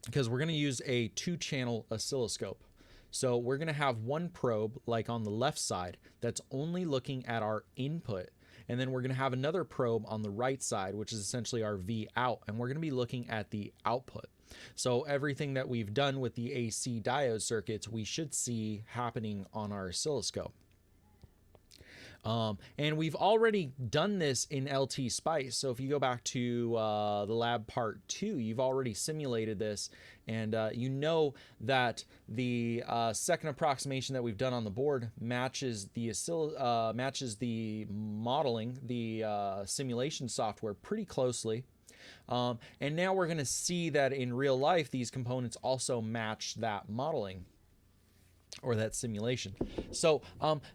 because we're going to use a 2-channel oscilloscope. So we're going to have one probe, like on the left side, that's only looking at our input. And then we're going to have another probe on the right side, which is essentially our V out. And we're going to be looking at the output. So everything that we've done with the AC diode circuits, we should see happening on our oscilloscope. And we've already done this in LT Spice. So if you go back to the lab part 2, you've already simulated this, and you know that the second approximation that we've done on the board matches the modeling, the simulation software pretty closely. And now we're going to see that in real life, these components also match that modeling, or that simulation. So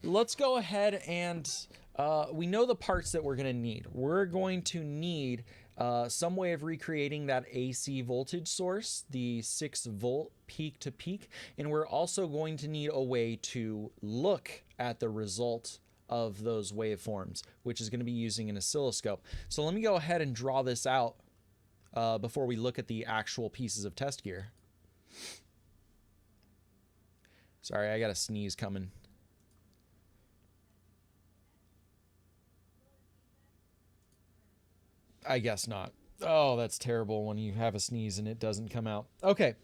let's go ahead and we know the parts that we're going to need. We're going to need some way of recreating that AC voltage source, the 6 volt peak to peak, and we're also going to need a way to look at the result of those waveforms, which is going to be using an oscilloscope. So let me go ahead and draw this out before we look at the actual pieces of test gear. Sorry, I got a sneeze coming. I guess not. Oh, that's terrible when you have a sneeze and it doesn't come out. Okay.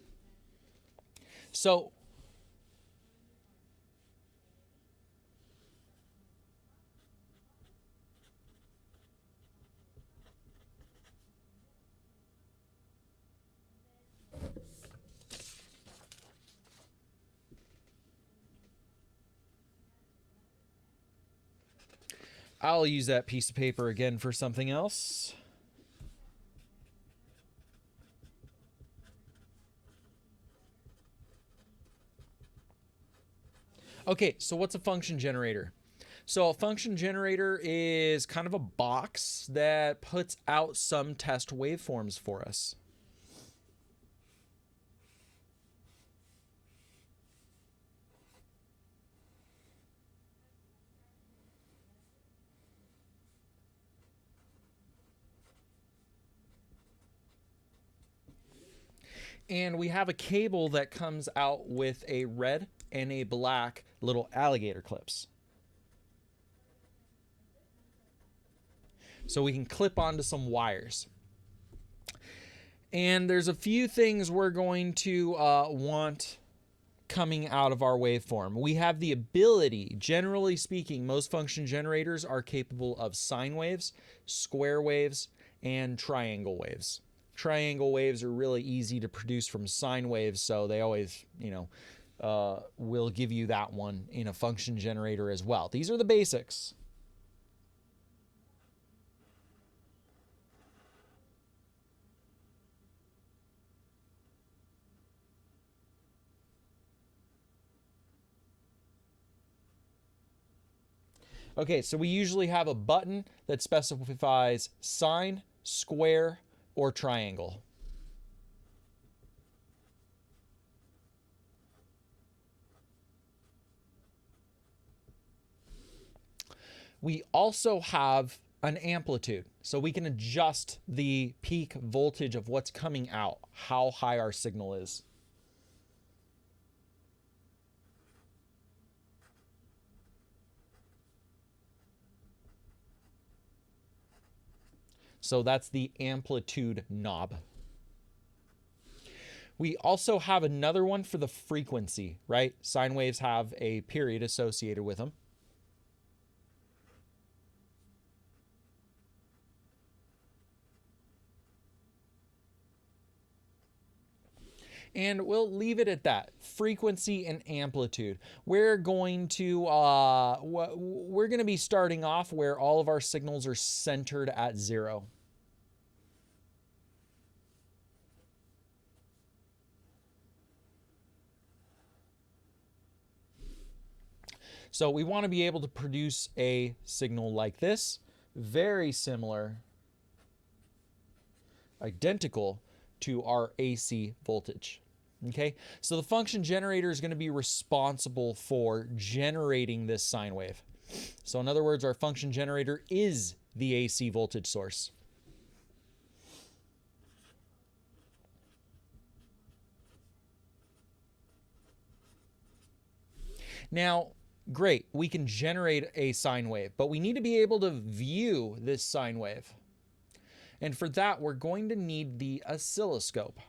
So I'll use that piece of paper again for something else. Okay, so what's a function generator? So a function generator is kind of a box that puts out some test waveforms for us. And we have a cable that comes out with a red and a black little alligator clips. So we can clip onto some wires. And there's a few things we're going to want coming out of our waveform. We have the ability, generally speaking, most function generators are capable of sine waves, square waves, and triangle waves. Triangle waves are really easy to produce from sine waves, so they always, will give you that one in a function generator as well. These are the basics. Okay, so we usually have a button that specifies sine, square, or triangle. We also have an amplitude. So we can adjust the peak voltage of what's coming out, how high our signal is. So that's the amplitude knob. We also have another one for the frequency, right? Sine waves have a period associated with them. And we'll leave it at that. Frequency and amplitude. We're going to be starting off where all of our signals are centered at 0. So we want to be able to produce a signal like this, very similar, identical to our AC voltage. Okay, so the function generator is going to be responsible for generating this sine wave. So in other words, our function generator is the AC voltage source. Now, great, we can generate a sine wave, but we need to be able to view this sine wave. And for that, we're going to need the oscilloscope.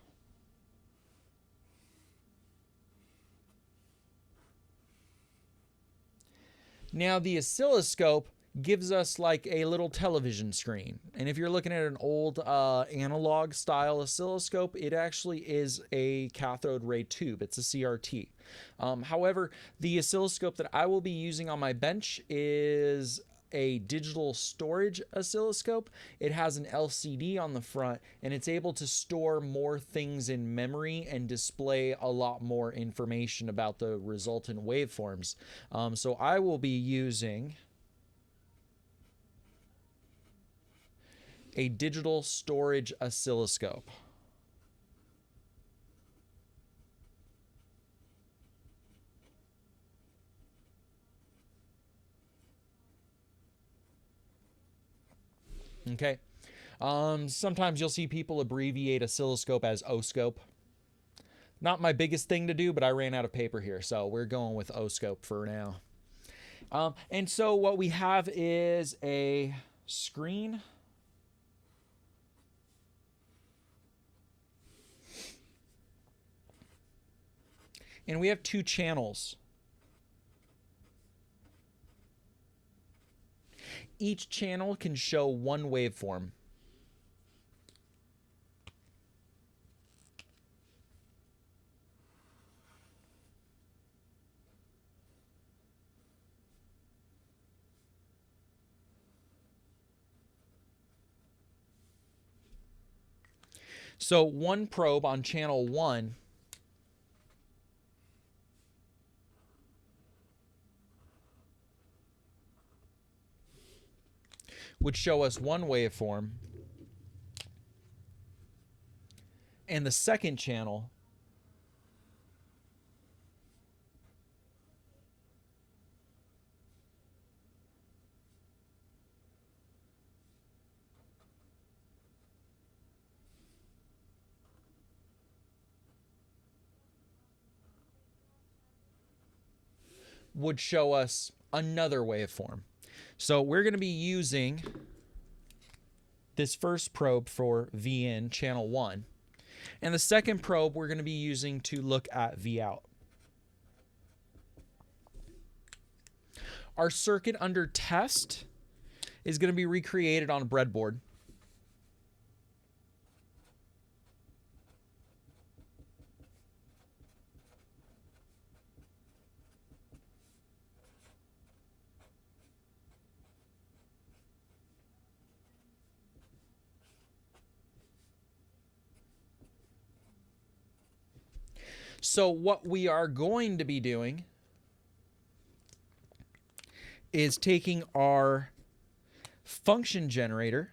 Now, the oscilloscope gives us like a little television screen. And if you're looking at an old analog style oscilloscope, it actually is a cathode ray tube. It's a CRT. However, the oscilloscope that I will be using on my bench is a digital storage oscilloscope. It has an LCD on the front, and it's able to store more things in memory and display a lot more information about the resultant waveforms. So I will be using a digital storage oscilloscope. Okay. Sometimes you'll see people abbreviate oscilloscope as O-scope. Not my biggest thing to do, but I ran out of paper here, so we're going with O-scope for now. And so what we have is a screen. And we have 2 channels. Each channel can show one waveform. So one probe on channel 1 would show us one waveform, and the second channel would show us another waveform. So we're going to be using this first probe for V in channel 1, and the second probe we're going to be using to look at V out. Our circuit under test is going to be recreated on a breadboard. So what we are going to be doing is taking our function generator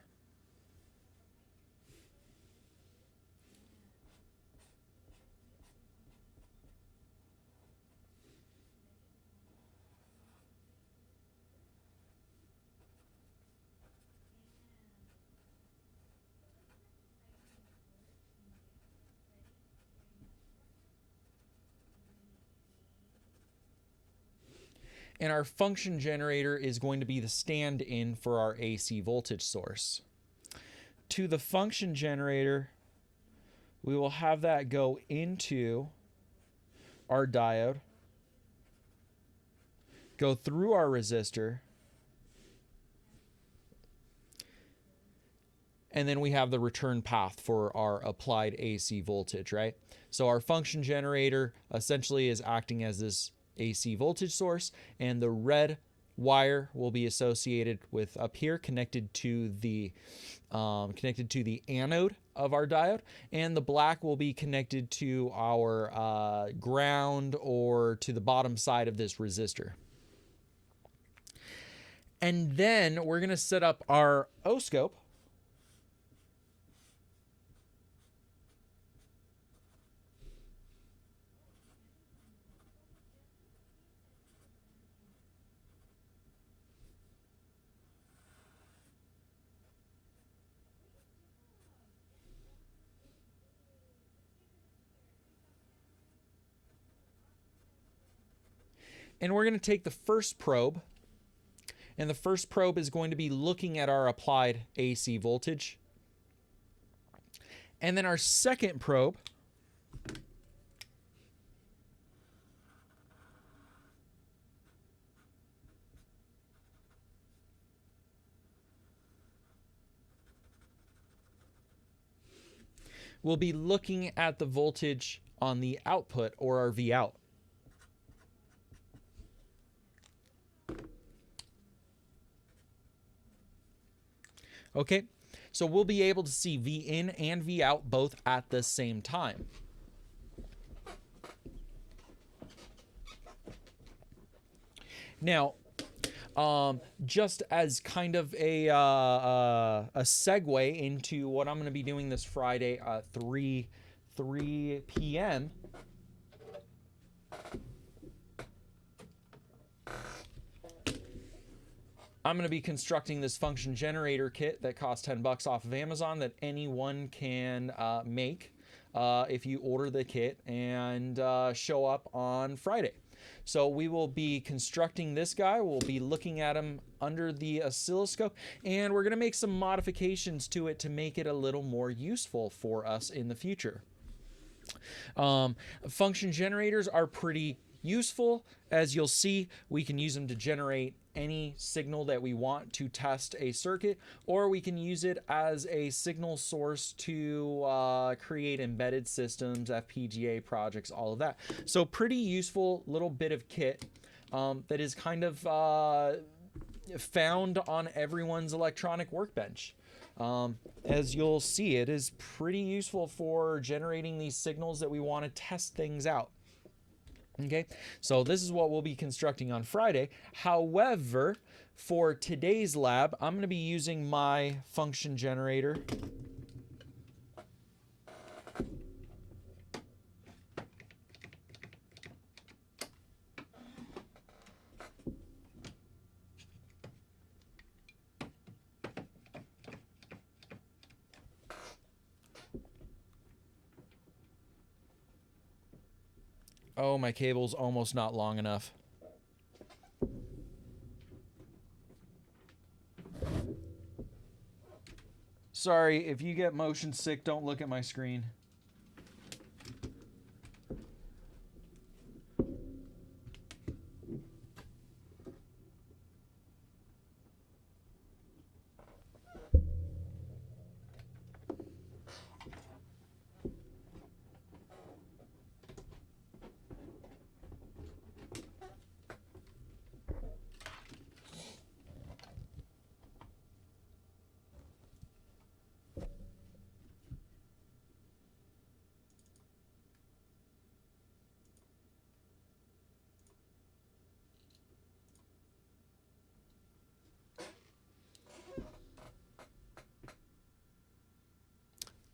And our function generator is going to be the stand-in for our AC voltage source. To the function generator, we will have that go into our diode, go through our resistor, and then we have the return path for our applied AC voltage, right? So our function generator essentially is acting as this AC voltage source, and the red wire will be associated with up here, connected to the anode of our diode, and the black will be connected to our ground or to the bottom side of this resistor. And then we're going to set up our oscope. And we're going to take the first probe, and the first probe is going to be looking at our applied AC voltage. And then our second probe will be looking at the voltage on the output, or our V out. Okay, so we'll be able to see V in and V out both at the same time. Now, just as kind of a segue into what I'm going to be doing this Friday at 3 p.m. I'm going to be constructing this function generator kit that costs $10 off of Amazon that anyone can make if you order the kit and show up on Friday. So we will be constructing this guy. We'll be looking at him under the oscilloscope, and we're going to make some modifications to it to make it a little more useful for us in the future. Function generators are pretty useful. As you'll see, we can use them to generate any signal that we want to test a circuit, or we can use it as a signal source to create embedded systems, FPGA projects, all of that. So pretty useful little bit of kit that is kind of found on everyone's electronic workbench. As you'll see, it is pretty useful for generating these signals that we want to test things out. Okay, so this is what we'll be constructing on Friday. However, for today's lab, I'm going to be using my function generator. Oh, my cable's almost not long enough. Sorry, if you get motion sick, don't look at my screen.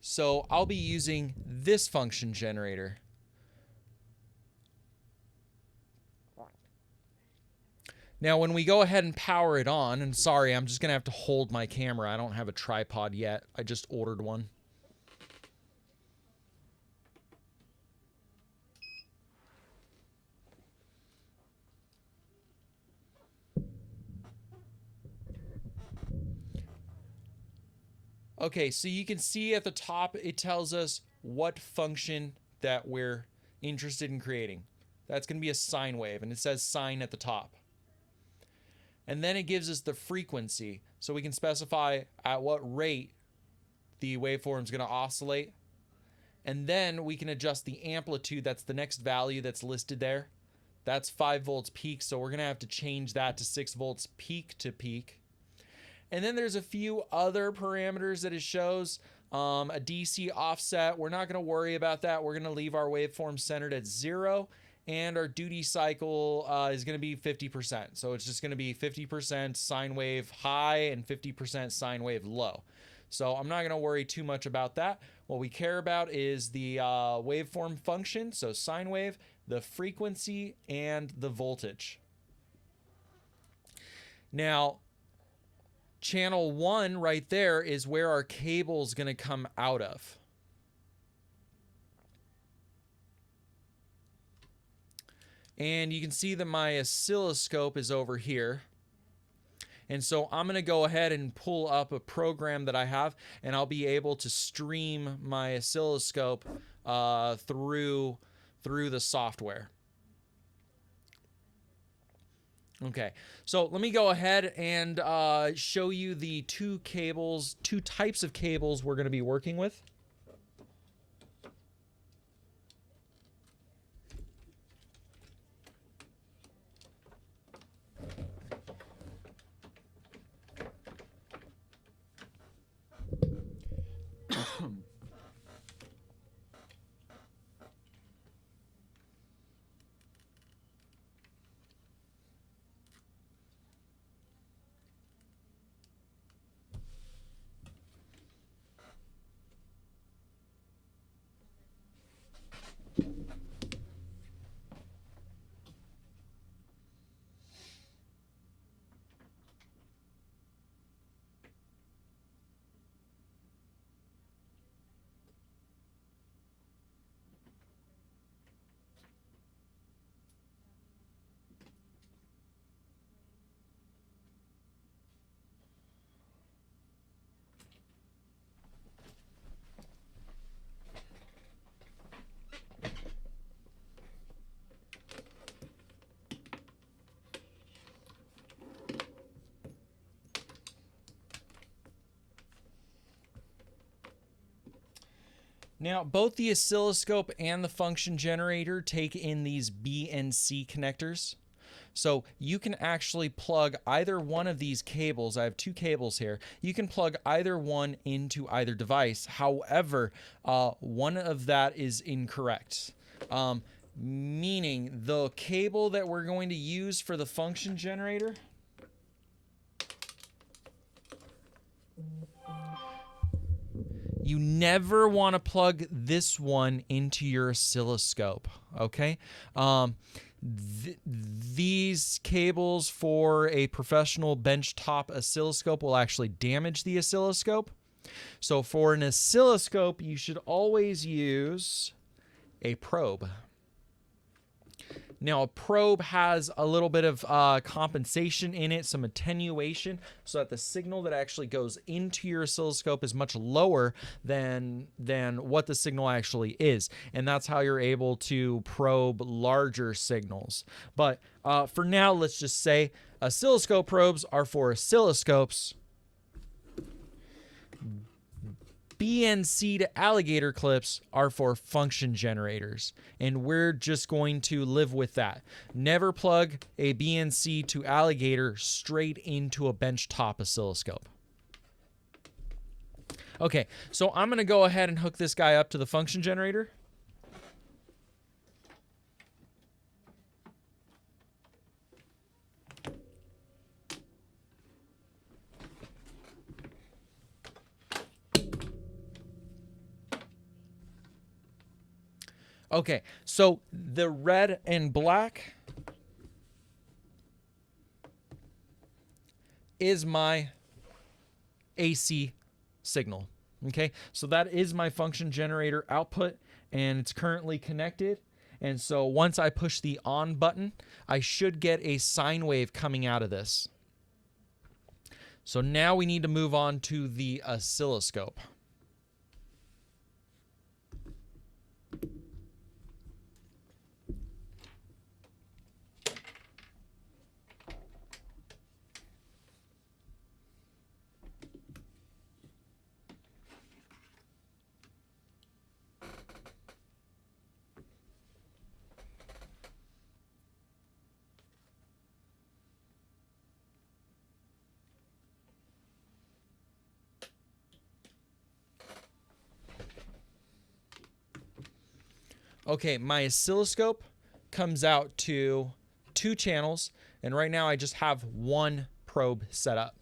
So I'll be using this function generator. Now, when we go ahead and power it on, and sorry, I'm just going to have to hold my camera. I don't have a tripod yet. I just ordered one. Okay, so you can see at the top, it tells us what function that we're interested in creating. That's going to be a sine wave, and it says sine at the top. And then it gives us the frequency, so we can specify at what rate the waveform is going to oscillate. And then we can adjust the amplitude. That's the next value that's listed there. That's 5 volts peak, so we're going to have to change that to 6 volts peak to peak. And then there's a few other parameters that it shows. A DC offset, we're not going to worry about that. We're going to leave our waveform centered at 0. And our duty cycle is going to be 50%. So it's just going to be 50% sine wave high and 50% sine wave low. So I'm not going to worry too much about that. What we care about is the waveform function, so sine wave, the frequency, and the voltage. Now, channel 1 right there is where our cable is going to come out of. And you can see that my oscilloscope is over here. And so I'm going to go ahead and pull up a program that I have, and I'll be able to stream my oscilloscope through the software. Okay, so let me go ahead and show you the two types of cables we're going to be working with. Now, both the oscilloscope and the function generator take in these B and C connectors. So you can actually plug either one of these cables. I have two cables here. You can plug either one into either device. However, one of that is incorrect. Meaning the cable that we're going to use for the function generator you never want to plug this one into your oscilloscope, okay? These cables for a professional benchtop oscilloscope will actually damage the oscilloscope. So for an oscilloscope, you should always use a probe. Now, a probe has a little bit of compensation in it, some attenuation, so that the signal that actually goes into your oscilloscope is much lower than what the signal actually is. And that's how you're able to probe larger signals. But for now, let's just say oscilloscope probes are for oscilloscopes. BNC to alligator clips are for function generators, and we're just going to live with that. Never plug a BNC to alligator straight into a benchtop oscilloscope. Okay, so I'm going to go ahead and hook this guy up to the function generator. Okay, so the red and black is my AC signal. Okay, so that is my function generator output, and it's currently connected. And so once I push the on button, I should get a sine wave coming out of this. So now we need to move on to the oscilloscope. Okay, my oscilloscope comes out to 2 channels, and right now I just have 1 probe set up.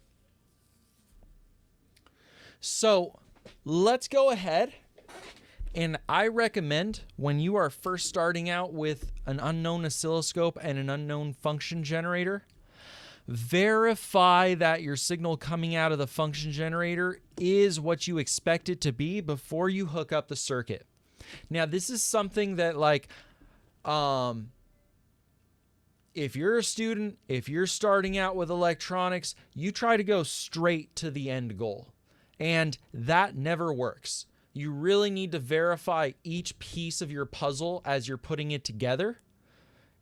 So let's go ahead, and I recommend when you are first starting out with an unknown oscilloscope and an unknown function generator, verify that your signal coming out of the function generator is what you expect it to be before you hook up the circuit. Now, this is something that, like, if you're a student, if you're starting out with electronics, you try to go straight to the end goal. And that never works. You really need to verify each piece of your puzzle as you're putting it together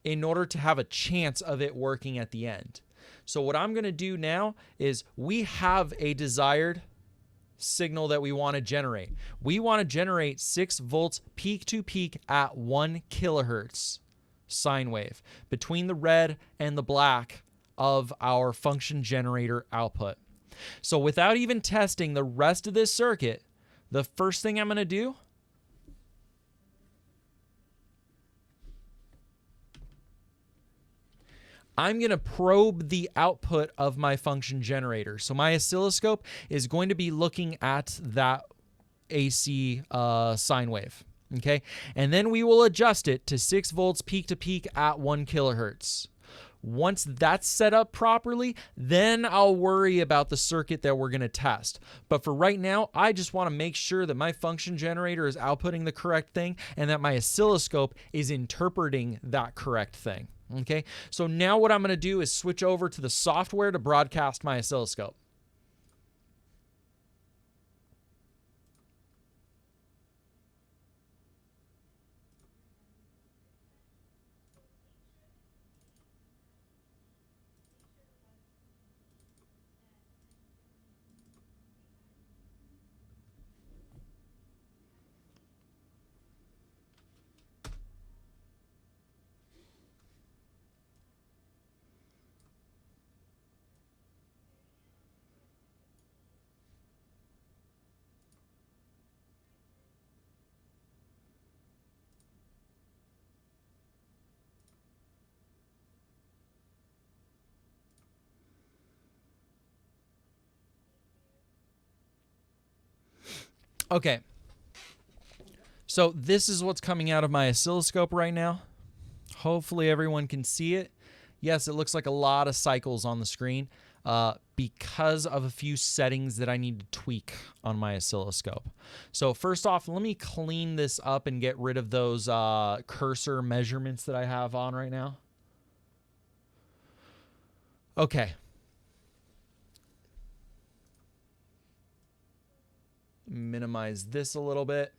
in order to have a chance of it working at the end. So what I'm going to do now is we have a desired signal that we want to generate. We want to generate 6 volts peak to peak at 1 kilohertz sine wave between the red and the black of our function generator output. So without even testing the rest of this circuit, the first thing I'm going to do I'm going to probe the output of my function generator. So my oscilloscope is going to be looking at that AC sine wave. Okay. And then we will adjust it to 6 volts peak to peak at 1 kilohertz. Once that's set up properly, then I'll worry about the circuit that we're going to test. But for right now, I just want to make sure that my function generator is outputting the correct thing and that my oscilloscope is interpreting that correct thing. Okay, so now what I'm going to do is switch over to the software to broadcast my oscilloscope. Okay, so this is what's coming out of my oscilloscope right now. Hopefully everyone can see it. Yes, it looks like a lot of cycles on the screen because of a few settings that I need to tweak on my oscilloscope. So first off, let me clean this up and get rid of those cursor measurements that I have on right now. Okay. Minimize this a little bit.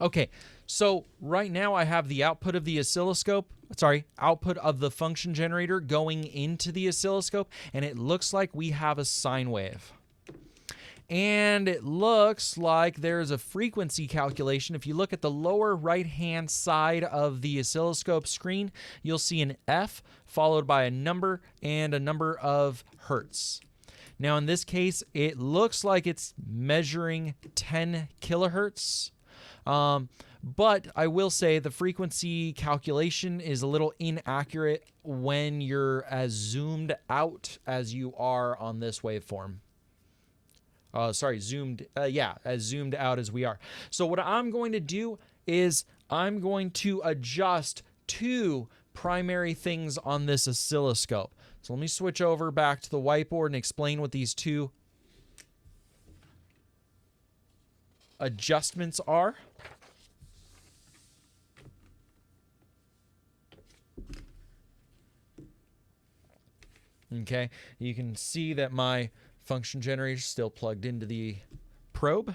Okay, so right now I have the output of the output of the function generator going into the oscilloscope, and it looks like we have a sine wave. And it looks like there's a frequency calculation. If you look at the lower right-hand side of the oscilloscope screen, you'll see an F followed by a number and a number of hertz. Now in this case, it looks like it's measuring 10 kilohertz. But I will say the frequency calculation is a little inaccurate when you're as zoomed out as you are on this waveform. As zoomed out as we are. So what I'm going to do is I'm going to adjust to primary things on this oscilloscope. So let me switch over back to the whiteboard and explain what these two adjustments are. Okay, you can see that my function generator is still plugged into the probe.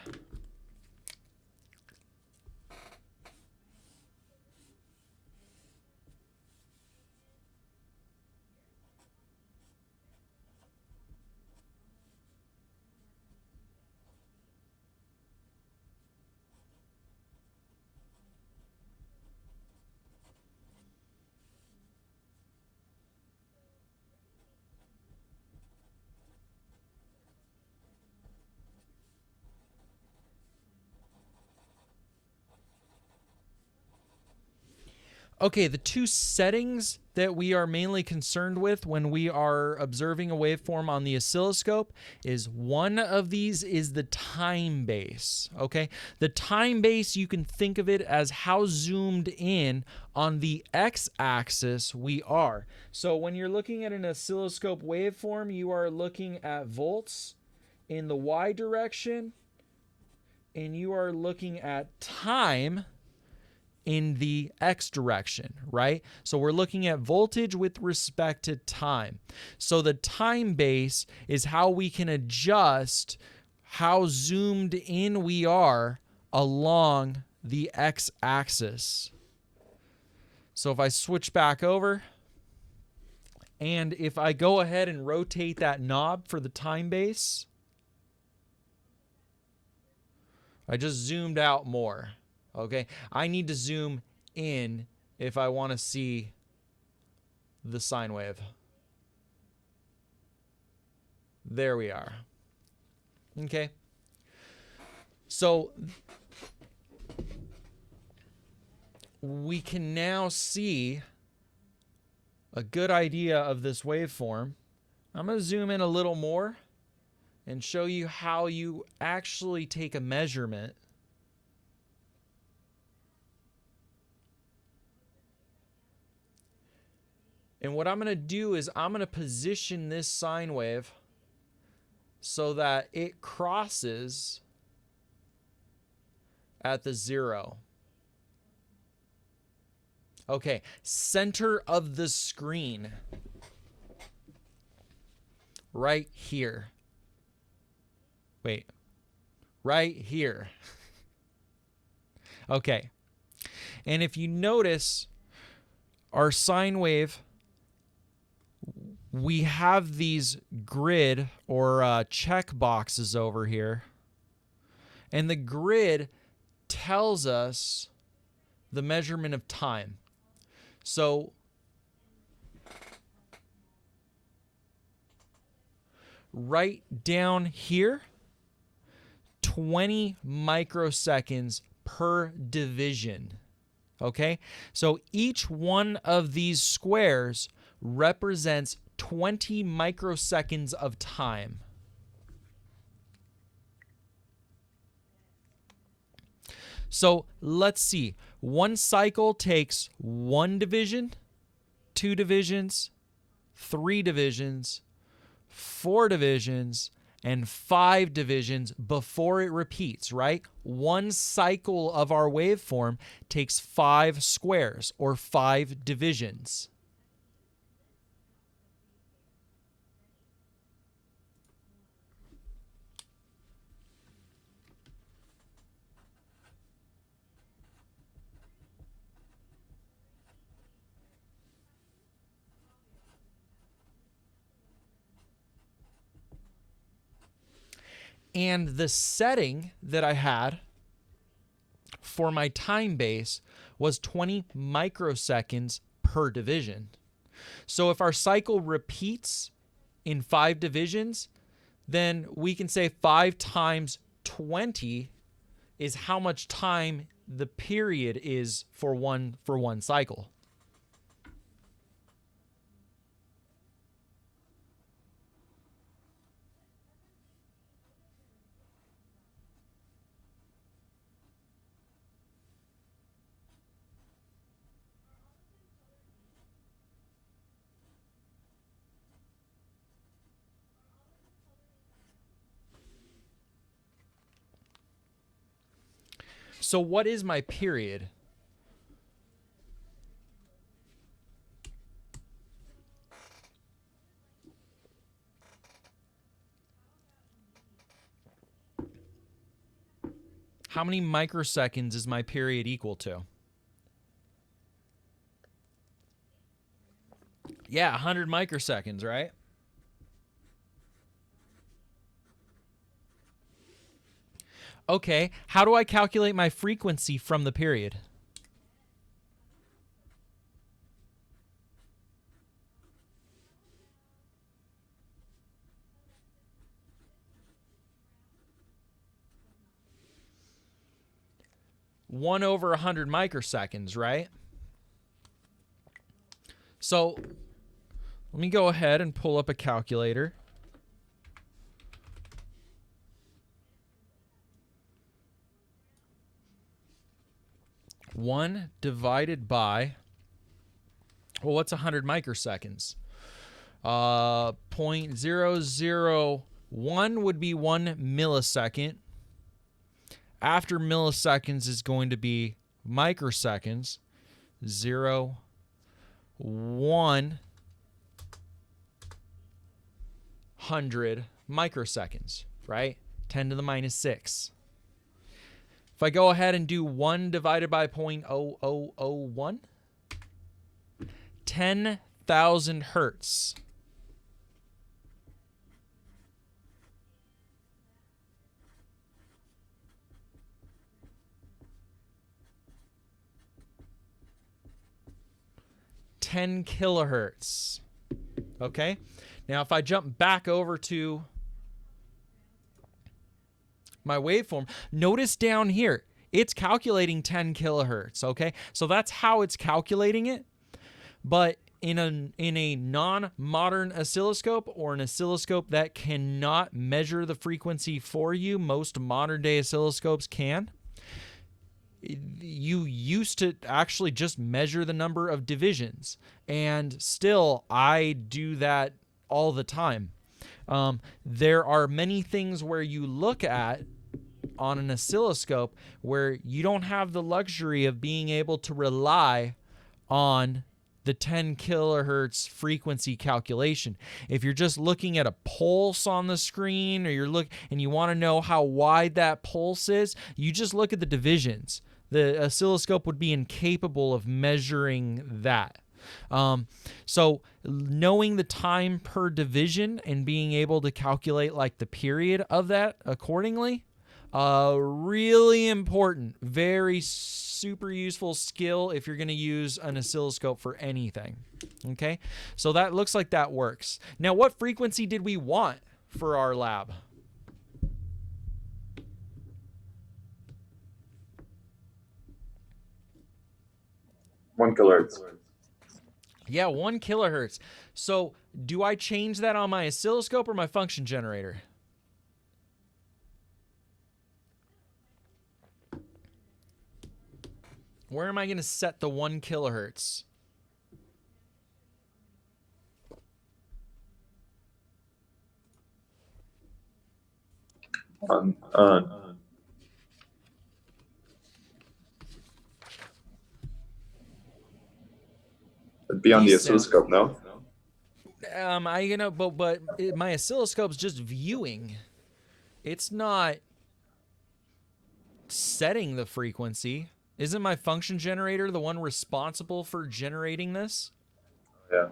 Okay, the two settings that we are mainly concerned with when we are observing a waveform on the oscilloscope is one of these is the time base, okay? The time base, you can think of it as how zoomed in on the x-axis we are. So when you're looking at an oscilloscope waveform, you are looking at volts in the y direction, and you are looking at time in the x direction, right? So we're looking at voltage with respect to time. So the time base is how we can adjust how zoomed in we are along the x-axis. So if I switch back over, and if I go ahead and rotate that knob for the time base, I just zoomed out more. Okay, I need to zoom in if I want to see the sine wave. There we are. Okay. So we can now see a good idea of this waveform. I'm going to zoom in a little more and show you how you actually take a measurement . And what I'm going to do is I'm going to position this sine wave so that it crosses at the 0. Okay, center of the screen. Right here. Wait. Right here. Okay. And if you notice, our sine wave, we have these grid or check boxes over here. And the grid tells us the measurement of time. So right down here, 20 microseconds per division. Okay? So each one of these squares represents 20 microseconds of time. So let's see. One cycle takes 1 division, 2 divisions, 3 divisions, 4 divisions, and 5 divisions before it repeats, right? One cycle of our waveform takes 5 squares or 5 divisions. And the setting that I had for my time base was 20 microseconds per division. So if our cycle repeats in 5 divisions, then we can say 5 times 20 is how much time the period is for one cycle. So what is my period? How many microseconds is my period equal to? Yeah, 100 microseconds, right? Okay, how do I calculate my frequency from the period? One over 100 microseconds, right? So let me go ahead and pull up a calculator. One divided by, well, what's 100 microseconds? 0.001 would be 1 millisecond. After milliseconds is going to be microseconds. 0, 100 microseconds, right? 10 to the minus 6. If I go ahead and do 1 divided by 0.0001, 10,000 hertz. $10 kilohertz. Okay? Now, if I jump back over to my waveform, notice down here, it's calculating 10 kilohertz, okay? So that's how it's calculating it. But in a non-modern oscilloscope, or an oscilloscope that cannot measure the frequency for you, most modern-day oscilloscopes can, you used to actually just measure the number of divisions. And still, I do that all the time. There are many things where you look at on an oscilloscope where you don't have the luxury of being able to rely on the 10 kilohertz frequency calculation. If you're just looking at a pulse on the screen, or and you want to know how wide that pulse is, you just look at the divisions. The oscilloscope would be incapable of measuring that. So knowing the time per division and being able to calculate like the period of that accordingly, really important, very super useful skill if you're going to use an oscilloscope for anything. Okay, so that looks like that works. Now, what frequency did we want for our lab? One kilohertz. Yeah, 1 kilohertz. So do I change that on my oscilloscope or my function generator? Where am I going to set the 1 kilohertz? It'd be on the These sound- oscilloscope, no? My oscilloscope's just viewing. It's not setting the frequency. Isn't my function generator the one responsible for generating this? Yeah.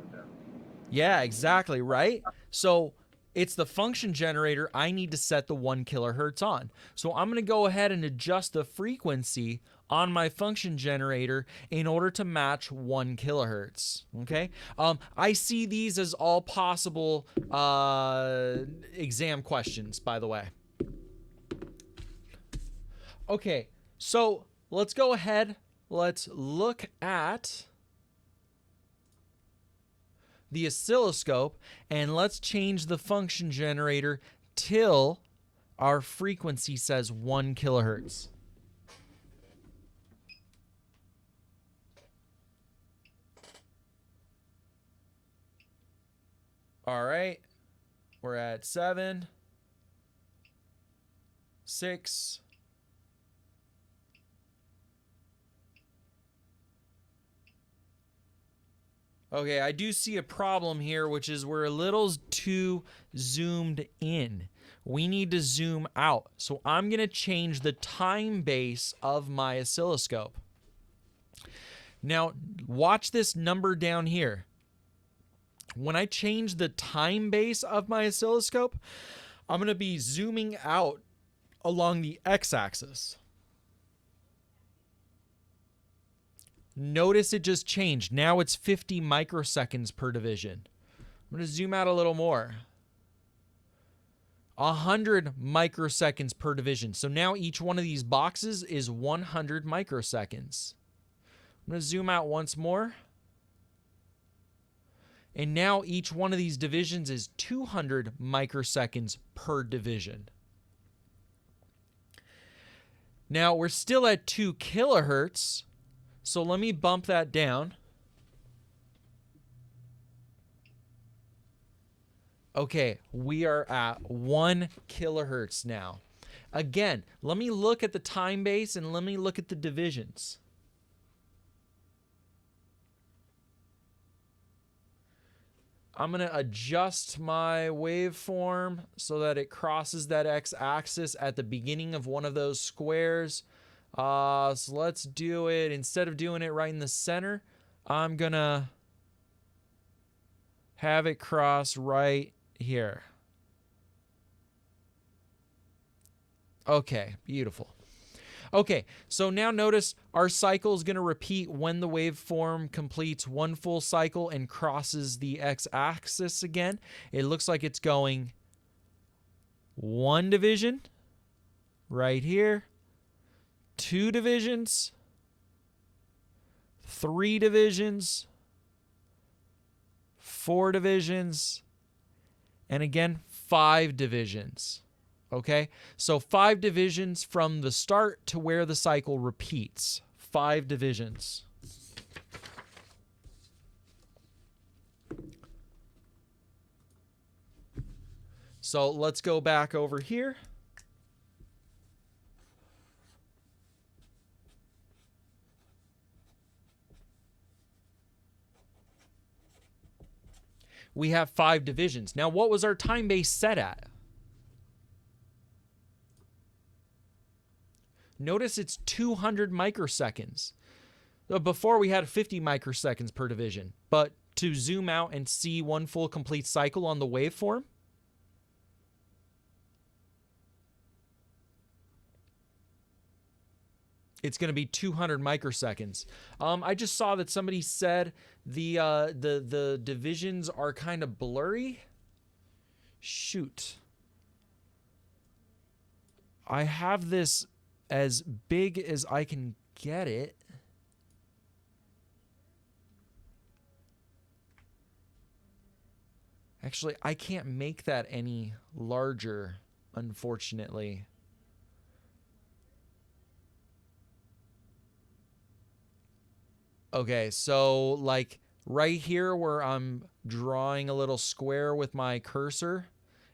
Yeah, exactly, right? So it's the function generator I need to set the 1 kilohertz on. So I'm going to go ahead and adjust the frequency on my function generator in order to match 1 kilohertz. Okay? I see these as all possible exam questions, by the way. Okay, so let's go ahead. Let's look at the oscilloscope, and let's change the function generator till our frequency says 1 kilohertz. All right, we're at 7, 6, Okay, I do see a problem here, which is we're a little too zoomed in. We need to zoom out. So I'm going to change the time base of my oscilloscope. Now, watch this number down here. When I change the time base of my oscilloscope, I'm going to be zooming out along the x-axis. Notice it just changed. Now it's 50 microseconds per division. I'm going to zoom out a little more. 100 microseconds per division. So now each one of these boxes is 100 microseconds. I'm going to zoom out once more. And now each one of these divisions is 200 microseconds per division. Now we're still at 2 kilohertz. So let me bump that down. Okay, we are at 1 kilohertz now. Again, let me look at the time base and let me look at the divisions. I'm going to adjust my waveform so that it crosses that x-axis at the beginning of one of those squares. So let's do it. Instead of doing it right in the center, I'm going to have it cross right here. Okay, beautiful. Okay, so now notice our cycle is going to repeat when the waveform completes one full cycle and crosses the x-axis again. It looks like it's going 1 division right here. 2 divisions, 3 divisions, 4 divisions, and again 5 divisions. Okay, so 5 divisions from the start to where the cycle repeats. 5 divisions. So let's go back over here. We have 5 divisions. Now, what was our time base set at? Notice it's 200 microseconds. Before we had 50 microseconds per division. But to zoom out and see one full complete cycle on the waveform, it's going to be 200 microseconds. I just saw that somebody said the divisions are kind of blurry. Shoot. I have this as big as I can get it. Actually, I can't make that any larger, unfortunately. Okay, so like right here where I'm drawing a little square with my cursor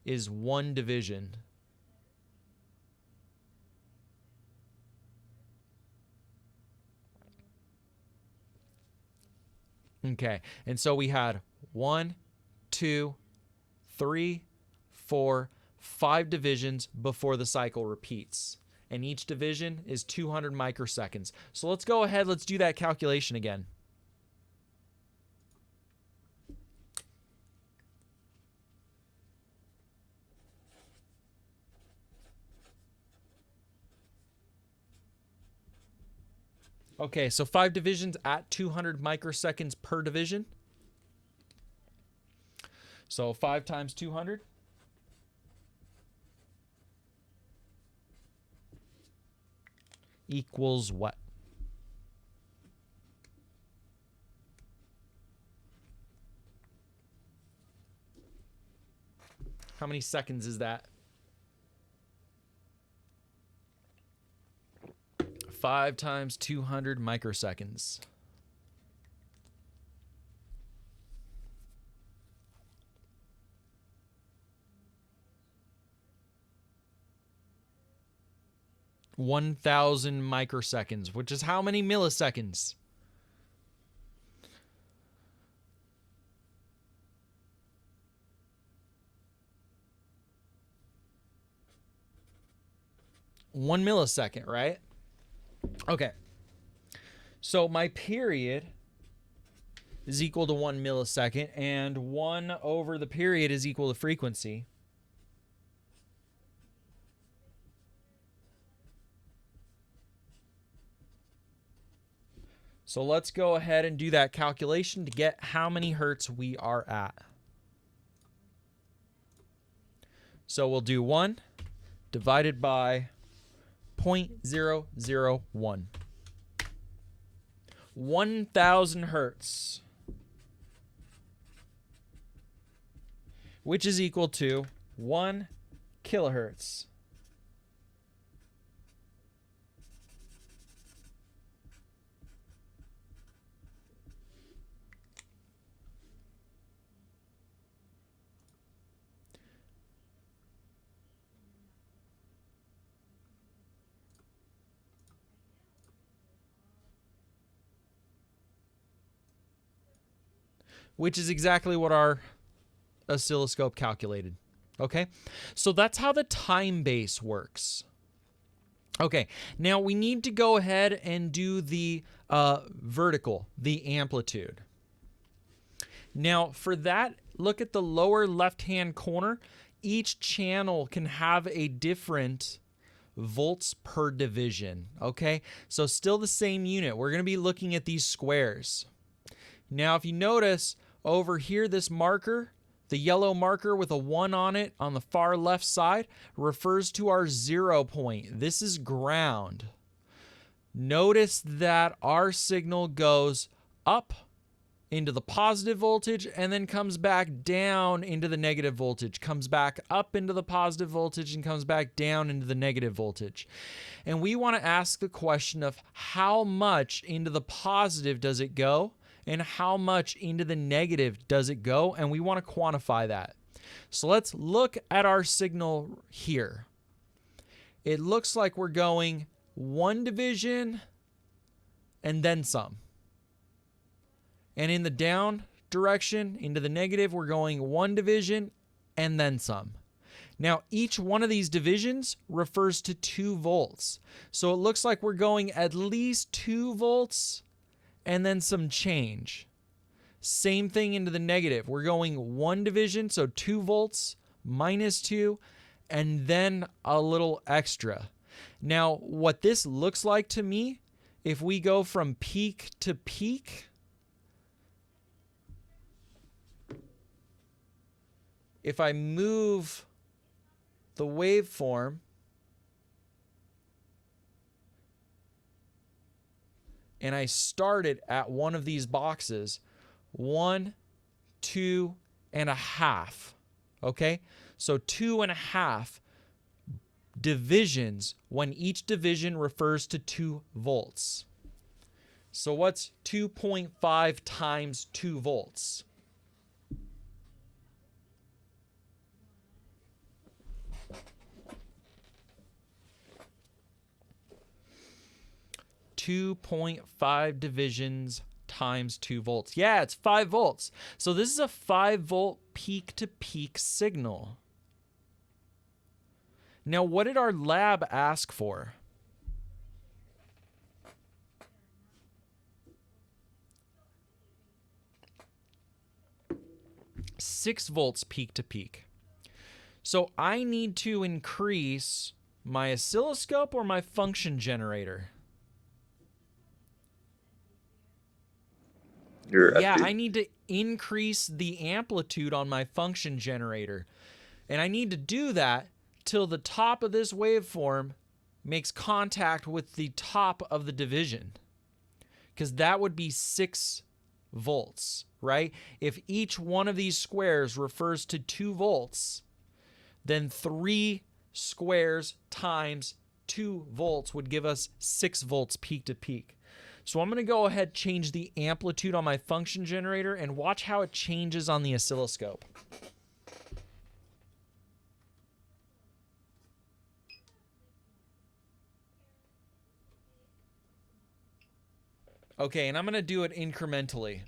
is 1 division. Okay, and so we had 1, 2, 3, 4, 5 divisions before the cycle repeats. And each division is 200 microseconds. So let's go ahead, let's do that calculation again. Okay, so 5 divisions at 200 microseconds per division. So 5 times 200. Equals what? How many seconds is that? 5 times 200 microseconds. (1,000 microseconds), which is how many milliseconds? 1 millisecond, right? Okay. So my period is equal to 1 millisecond, and 1 over the period is equal to frequency. So let's go ahead and do that calculation to get how many hertz we are at. So we'll do 1 divided by 0.001. 1,000 hertz, which is equal to 1 kilohertz. Which is exactly what our oscilloscope calculated. Okay, so that's how the time base works. Okay, now we need to go ahead and do the vertical, the amplitude. Now for that, look at the lower left-hand corner. Each channel can have a different volts per division. Okay, so still the same unit. We're going to be looking at these squares. Now if you notice over here, this marker, the yellow marker with a 1 on it on the far left side, refers to our 0 point. This is ground. Notice that our signal goes up into the positive voltage and then comes back down into the negative voltage, comes back up into the positive voltage and comes back down into the negative voltage. And we want to ask the question of how much into the positive does it go and how much into the negative does it go, and we want to quantify that. So let's look at our signal here. It looks like we're going 1 division and then some. And in the down direction, into the negative, we're going 1 division and then some. Now, each one of these divisions refers to 2 volts. So it looks like we're going at least 2 volts and then some change. Same thing into the negative. We're going 1 division, so 2 volts minus 2, and then a little extra. Now, what this looks like to me, if we go from peak to peak, if I move the waveform and I start it at one of these boxes, 1, 2.5. Okay, so 2.5 divisions when each division refers to 2 volts. So what's 2.5 times 2 volts? .5 divisions times 2 volts. Yeah, it's 5 volts. So this is a 5 volt peak to peak signal. Now, what did our lab ask for? .6 volts peak to peak. So I need to increase my oscilloscope or my function generator? Yeah, I need to increase the amplitude on my function generator. And I need to do that till the top of this waveform makes contact with the top of the division. Because that would be 6 volts, right? If each one of these squares refers to 2 volts, then 3 squares times 2 volts would give us 6 volts peak to peak. So I'm going to go ahead and change the amplitude on my function generator and watch how it changes on the oscilloscope. Okay, and I'm going to do it incrementally.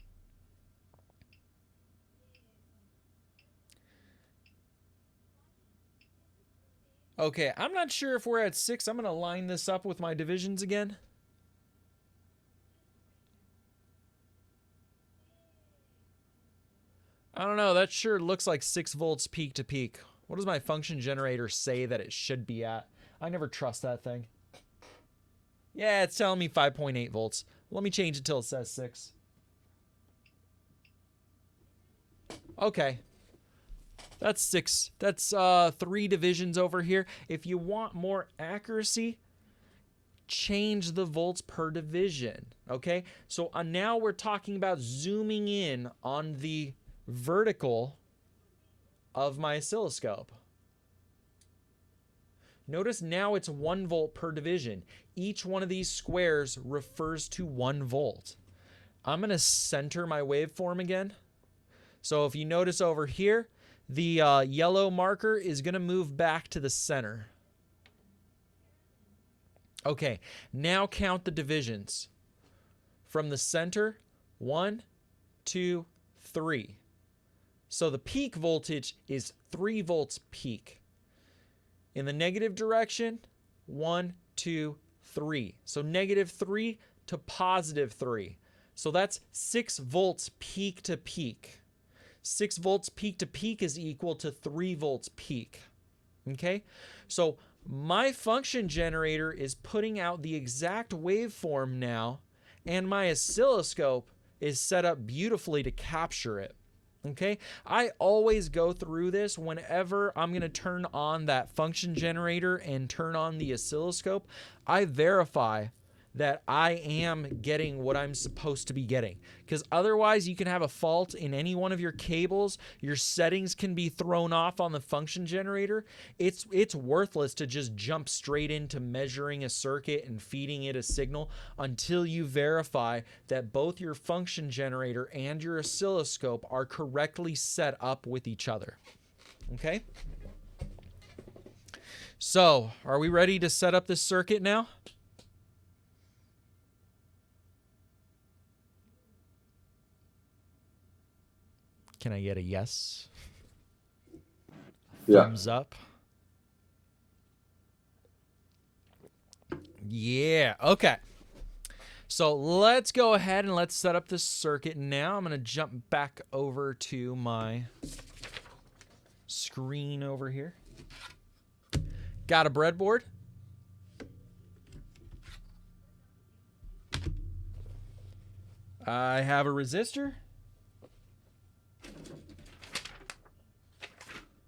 Okay, I'm not sure if we're at 6. I'm going to line this up with my divisions again. I don't know. That sure looks like 6 volts peak to peak. What does my function generator say that it should be at? I never trust that thing. Yeah, it's telling me 5.8 volts. Let me change it till it says 6. Okay. That's 6. That's 3 divisions over here. If you want more accuracy, change the volts per division. Okay? So now we're talking about zooming in on the vertical of my oscilloscope. Notice now it's 1 volt per division. Each one of these squares refers to 1 volt. I'm going to center my waveform again. So if you notice over here, the yellow marker is going to move back to the center. Okay, now count the divisions. From the center, 1, 2, 3. So the peak voltage is 3 volts peak. In the negative direction, 1, 2, 3. So -3 to +3. So that's 6 volts peak to peak. 6 volts peak to peak is equal to 3 volts peak. Okay? So my function generator is putting out the exact waveform now, and my oscilloscope is set up beautifully to capture it. Okay, I always go through this whenever I'm going to turn on that function generator and turn on the oscilloscope. I verify that I am getting what I'm supposed to be getting, because otherwise you can have a fault in any one of your cables. Your settings can be thrown off on the function generator. It's worthless to just jump straight into measuring a circuit and feeding it a signal until you verify that both your function generator and your oscilloscope are correctly set up with each other. Okay? So, are we ready to set up this circuit now? Can I get a yes? Yeah. Thumbs up. Yeah, okay. So let's go ahead and let's set up this circuit now. I'm going to jump back over to my screen over here. Got a breadboard. I have a resistor.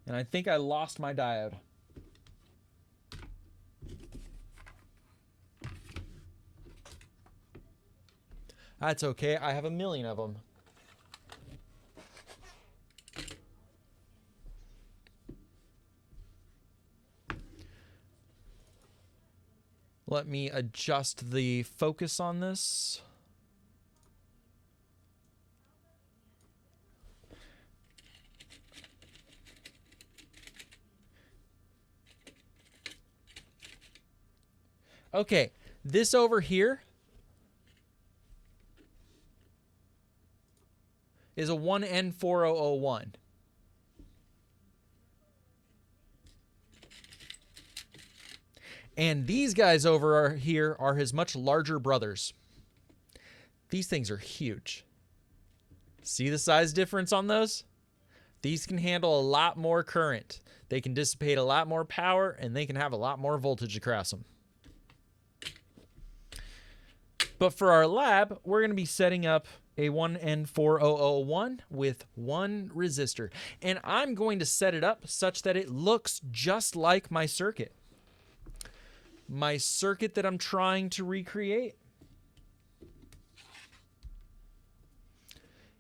And I think I lost my diode. That's okay. I have a million of them. Let me adjust the focus on this. Okay, this over here is a 1N4001. And these guys over here are his much larger brothers. These things are huge. See the size difference on those? These can handle a lot more current. They can dissipate a lot more power, and they can have a lot more voltage across them. But for our lab, we're going to be setting up a 1N4001 with 1 resistor. And I'm going to set it up such that it looks just like my circuit. My circuit that I'm trying to recreate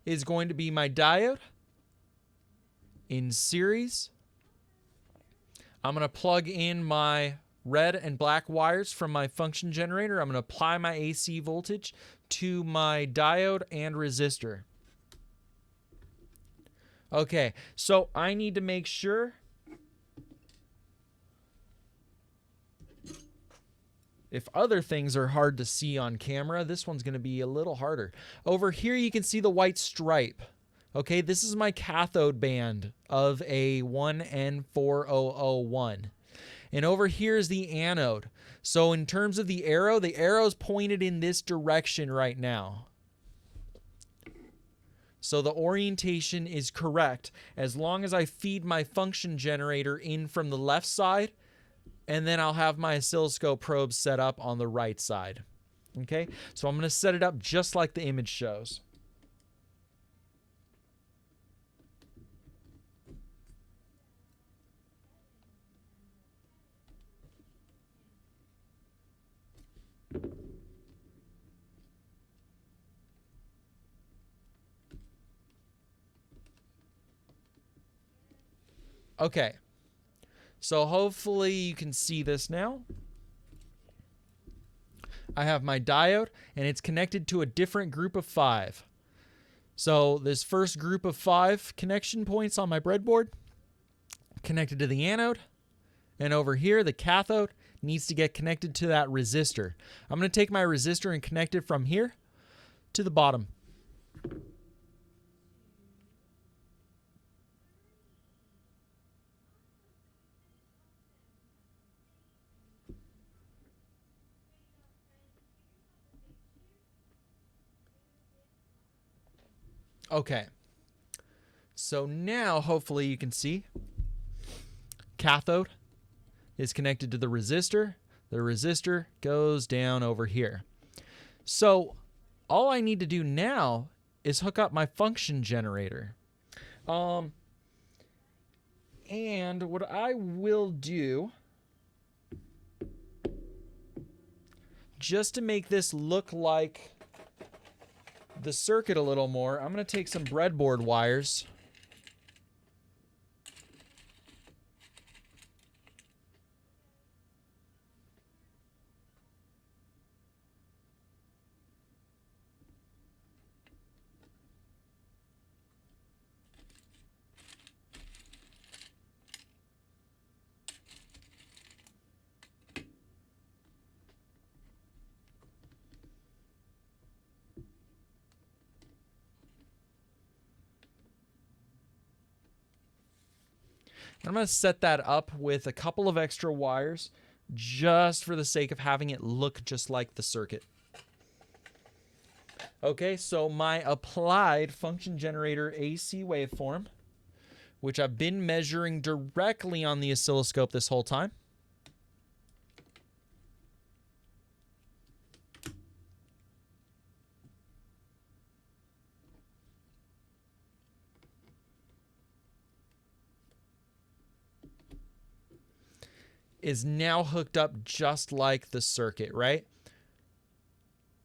is going to be my diode in series. I'm going to plug in my red and black wires from my function generator. I'm going to apply my AC voltage to my diode and resistor. Okay, so I need to make sure if other things are hard to see on camera, this one's going to be a little harder. Over here you can see the white stripe. Okay, this is my cathode band of a 1N4001. And over here is the anode. So in terms of the arrow's pointed in this direction right now. So the orientation is correct as long as I feed my function generator in from the left side, and then I'll have my oscilloscope probe set up on the right side. Okay, so I'm going to set it up just like the image shows. Okay, so hopefully you can see this now. I have my diode, and it's connected to a different group of 5. So this first group of 5 connection points on my breadboard connected to the anode, and over here the cathode needs to get connected to that resistor. I'm going to take my resistor and connect it from here to the bottom. Okay, so now hopefully you can see cathode is connected to the resistor. The resistor goes down over here. So all I need to do now is hook up my function generator. And what I will do, just to make this look like the circuit a little more, I'm going to take some breadboard wires. I'm going to set that up with a couple of extra wires just for the sake of having it look just like the circuit. Okay, so my applied function generator AC waveform, which I've been measuring directly on the oscilloscope this whole time, is now hooked up just like the circuit, right?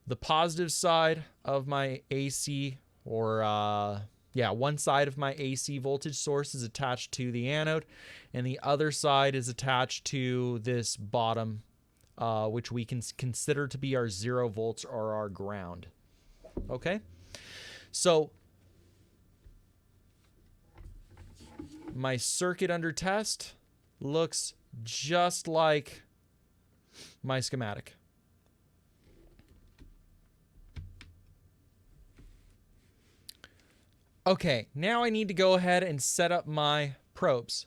The positive side of my AC, or one side of my AC voltage source is attached to the anode, and the other side is attached to this bottom, which we can consider to be our 0 volts or our ground. Okay? So my circuit under test looks just like my schematic. Okay, now I need to go ahead and set up my probes.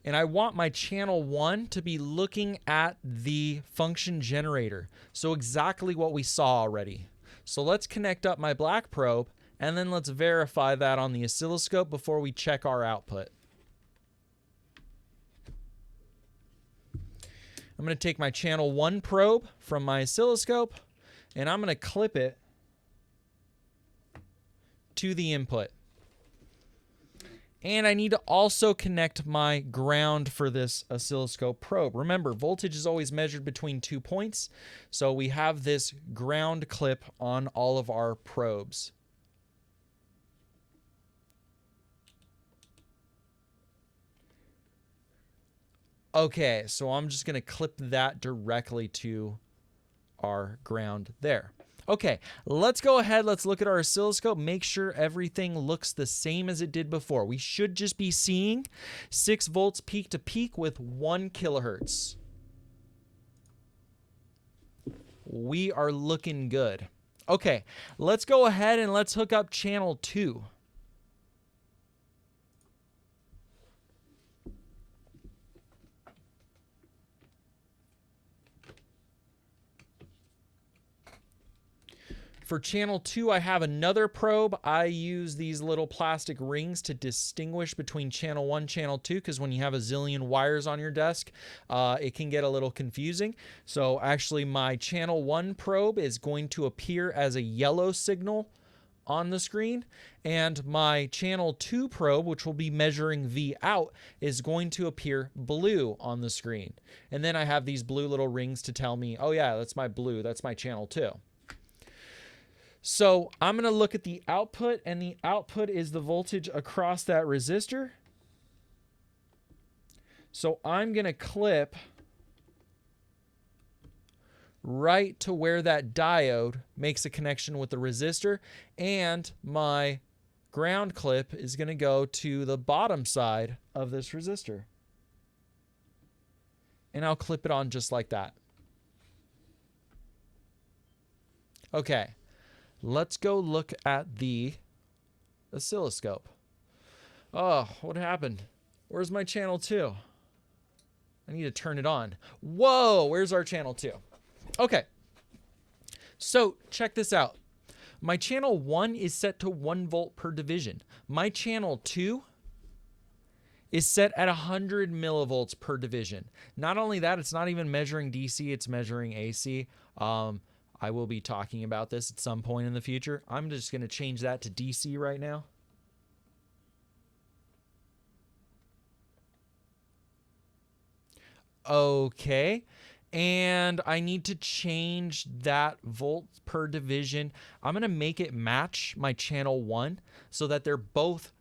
And I want my channel 1 to be looking at the function generator. So exactly what we saw already. So let's connect up my black probe, and then let's verify that on the oscilloscope before we check our output. I'm going to take my channel 1 probe from my oscilloscope, and I'm going to clip it to the input. And I need to also connect my ground for this oscilloscope probe. Remember, voltage is always measured between 2 points, so we have this ground clip on all of our probes. Okay, so I'm just going to clip that directly to our ground there. Okay, let's go ahead. Let's look at our oscilloscope. Make sure everything looks the same as it did before. We should just be seeing 6 volts peak to peak with 1 kilohertz. We are looking good. Okay, let's go ahead and let's hook up channel 2. For channel 2, I have another probe. I use these little plastic rings to distinguish between channel 1, channel 2, because when you have a zillion wires on your desk, it can get a little confusing. So actually, my channel 1 probe is going to appear as a yellow signal on the screen, and my channel 2 probe, which will be measuring V out, is going to appear blue on the screen. And then I have these blue little rings to tell me, oh yeah, that's my blue, that's my channel 2. So I'm going to look at the output, and the output is the voltage across that resistor. So I'm going to clip right to where that diode makes a connection with the resistor, and my ground clip is going to go to the bottom side of this resistor. And I'll clip it on just like that. Okay, let's go look at the oscilloscope. Oh, what happened? Where's my channel 2? I need to turn it on. Whoa, where's our channel 2? Okay, so check this out. My channel 1 is set to 1 volt per division. My channel 2 is set at 100 millivolts per division. Not only that, it's not even measuring DC, it's measuring AC. I will be talking about this at some point in the future. I'm just going to change that to DC right now. Okay. And I need to change that volt per division. I'm going to make it match my channel 1 so that they're both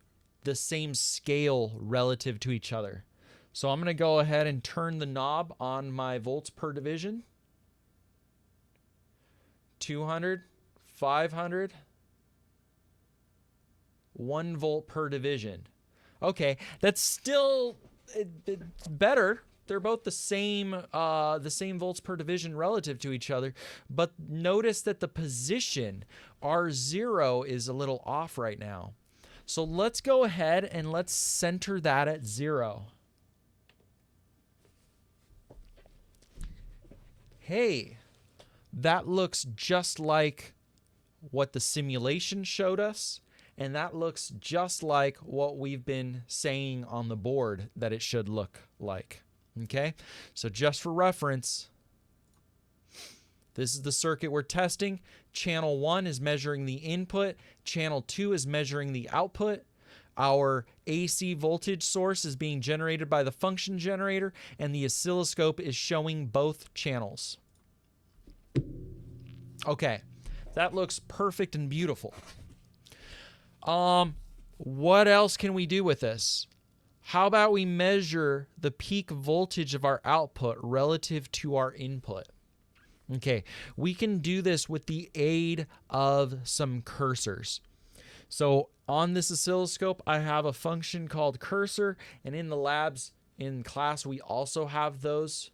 the same scale relative to each other. So I'm going to go ahead and turn the knob on my volts per division. 200, 500, 1 volt per division. Okay, that's still it's better. They're both the same volts per division relative to each other, but notice that the position, R0, is a little off right now. So let's go ahead and let's center that at 0. Hey, that looks just like what the simulation showed us, and that looks just like what we've been saying on the board that it should look like. Okay, so just for reference, this is the circuit we're testing. Channel 1 is measuring the input. Channel 2 is measuring the output. Our AC voltage source is being generated by the function generator, and the oscilloscope is showing both channels. Okay, that looks perfect and beautiful. What else can we do with this? How about we measure the peak voltage of our output relative to our input? Okay, we can do this with the aid of some cursors. So on this oscilloscope, I have a function called cursor, and in the labs in class, we also have those.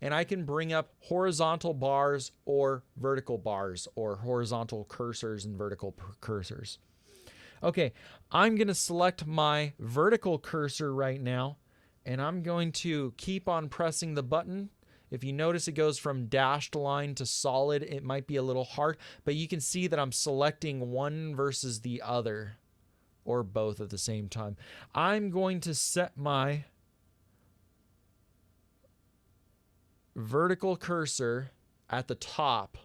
And I can bring up horizontal bars or vertical bars, or horizontal cursors and vertical cursors. Okay, I'm going to select my vertical cursor right now, and I'm going to keep on pressing the button. If you notice, it goes from dashed line to solid. It might be a little hard, but you can see that I'm selecting one versus the other, or both at the same time. I'm going to set my vertical cursor at the top.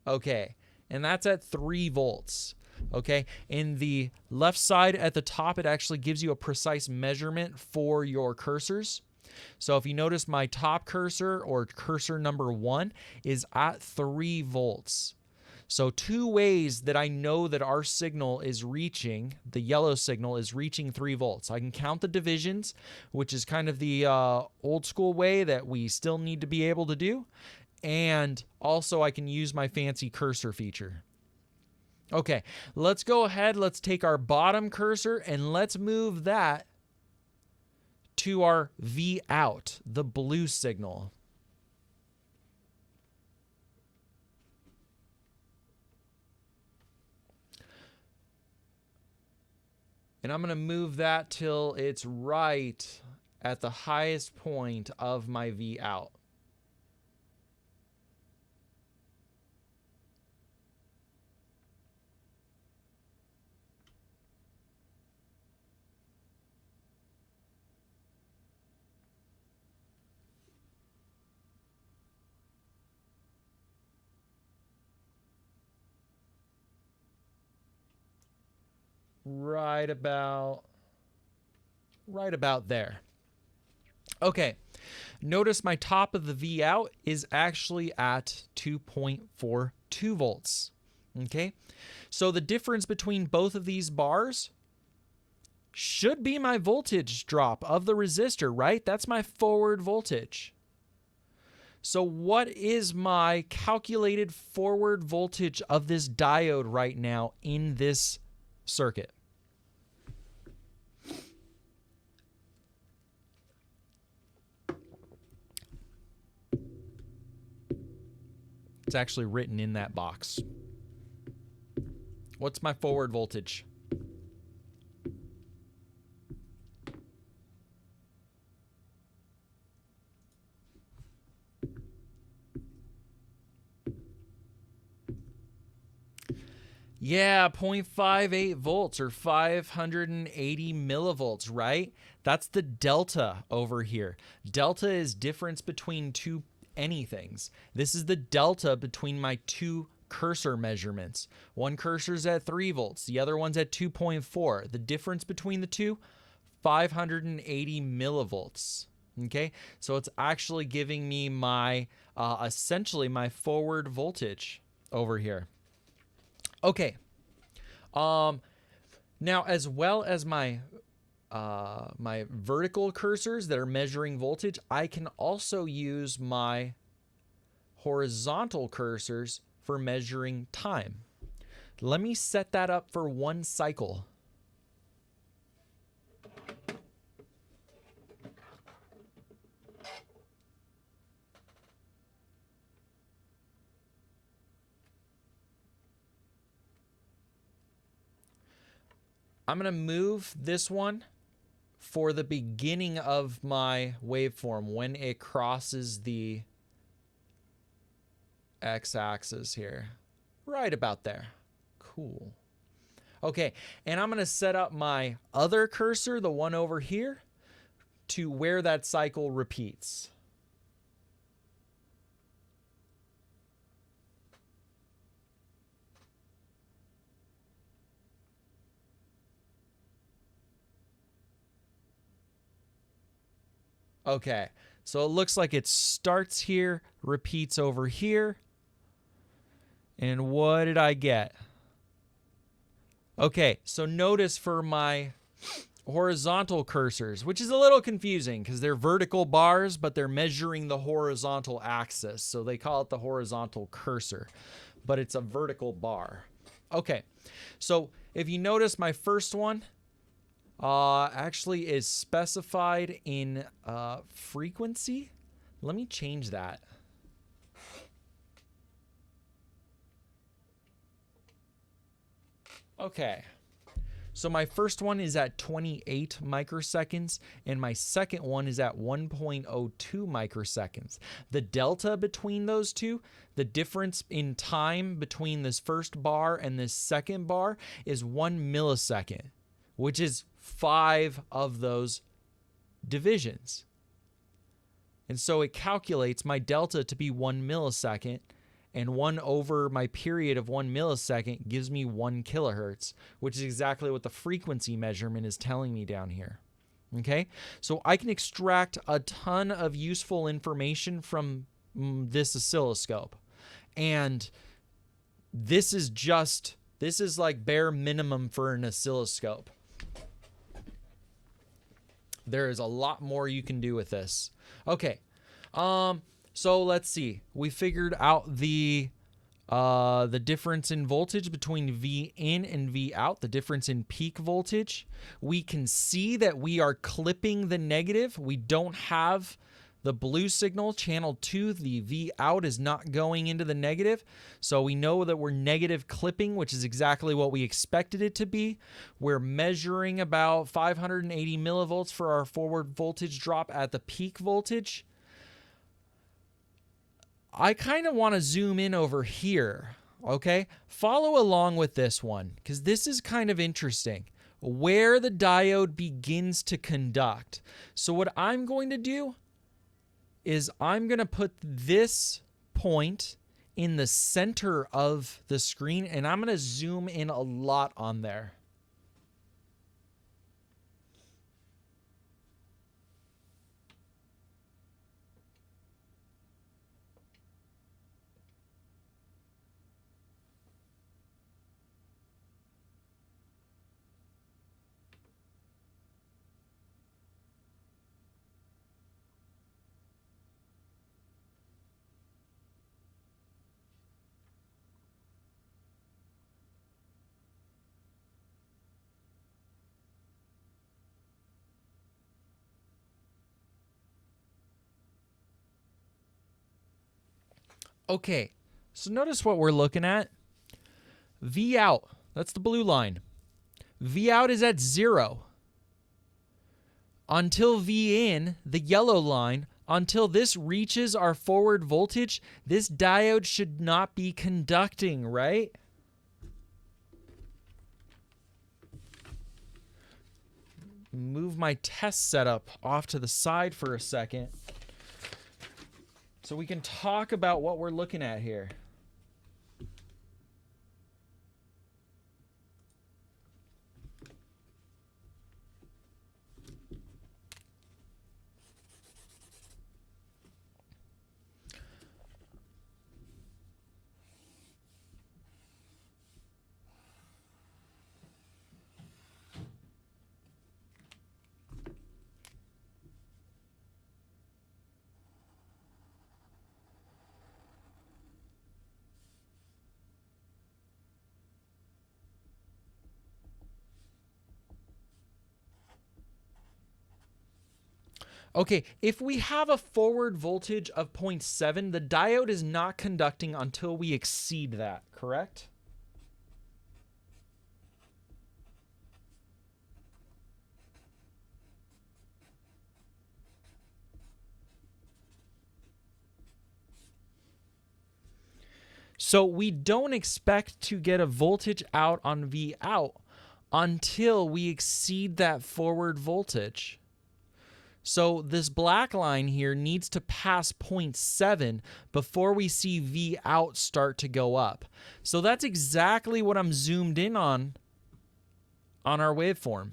Okay, and that's at 3 volts. Okay, in the left side at the top, it actually gives you a precise measurement for your cursors. So if you notice, my top cursor, or cursor number 1, is at 3 volts. So 2 ways that I know that our signal is reaching, the yellow signal is reaching 3 volts. I can count the divisions, which is kind of the old school way that we still need to be able to do. And also I can use my fancy cursor feature. Okay, let's go ahead. Let's take our bottom cursor and let's move that to our V out, the blue signal. And I'm going to move that till it's right at the highest point of my V out. Right about there. Okay, notice my top of the V out is actually at 2.42 volts. Okay, so the difference between both of these bars should be my voltage drop of the resistor, right? That's my forward voltage. So what is my calculated forward voltage of this diode right now in this circuit? It's actually written in that box. What's my forward voltage? Yeah, 0.58 volts or 580 millivolts, right? That's the delta over here. Delta is difference between two anythings. This is the delta between my two cursor measurements. One cursor's at 3 volts, the other one's at 2.4. The difference between the two, 580 millivolts. Okay, so it's actually giving me my essentially my forward voltage over here. Okay, now as well as my my vertical cursors that are measuring voltage, I can also use my horizontal cursors for measuring time. Let me set that up for 1 cycle. I'm going to move this one for the beginning of my waveform when it crosses the x-axis here. Right about there. Cool. Okay, and I'm going to set up my other cursor, the one over here, to where that cycle repeats. Okay, so it looks like it starts here, repeats over here. And what did I get? Okay, so notice for my horizontal cursors, which is a little confusing because they're vertical bars, but they're measuring the horizontal axis. So they call it the horizontal cursor, but it's a vertical bar. Okay, so if you notice, my first one actually is specified in frequency. Let me change that. Okay, so my first one is at 28 microseconds, and my second one is at 1.02 microseconds. The delta between those two, the difference in time between this first bar and this second bar is 1 millisecond, which is 5 of those divisions. And so it calculates my delta to be 1 millisecond, and 1 over my period of 1 millisecond gives me 1 kilohertz, which is exactly what the frequency measurement is telling me down here. Okay, so I can extract a ton of useful information from this oscilloscope. And this is like bare minimum for an oscilloscope. There is a lot more you can do with this. Okay, so let's see. We figured out the difference in voltage between V in and V out, the difference in peak voltage. We can see that we are clipping the negative. We don't have The blue signal, channel 2, the V out is not going into the negative. So we know that we're negative clipping, which is exactly what we expected it to be. We're measuring about 580 millivolts for our forward voltage drop at the peak voltage. I kind of want to zoom in over here, okay? Follow along with this one, because this is kind of interesting. Where the diode begins to conduct. So what I'm going to do is I'm going to put this point in the center of the screen, and I'm going to zoom in a lot on there. Okay, so notice what we're looking at. V out, that's the blue line. V out is at 0. Until V in, the yellow line, until this reaches our forward voltage, this diode should not be conducting, right? Move my test setup off to the side for a second so we can talk about what we're looking at here. Okay, if we have a forward voltage of 0.7, the diode is not conducting until we exceed that, correct? So we don't expect to get a voltage out on V out until we exceed that forward voltage. So this black line here needs to pass 0.7 before we see V out start to go up. So that's exactly what I'm zoomed in on our waveform.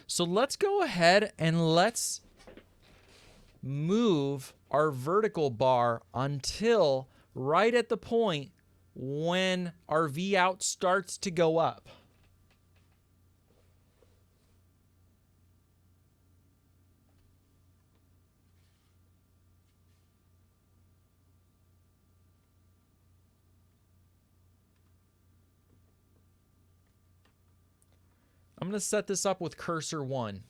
So let's go ahead and let's move our vertical bar until right at the point when our V out starts to go up. I'm going to set this up with cursor 1.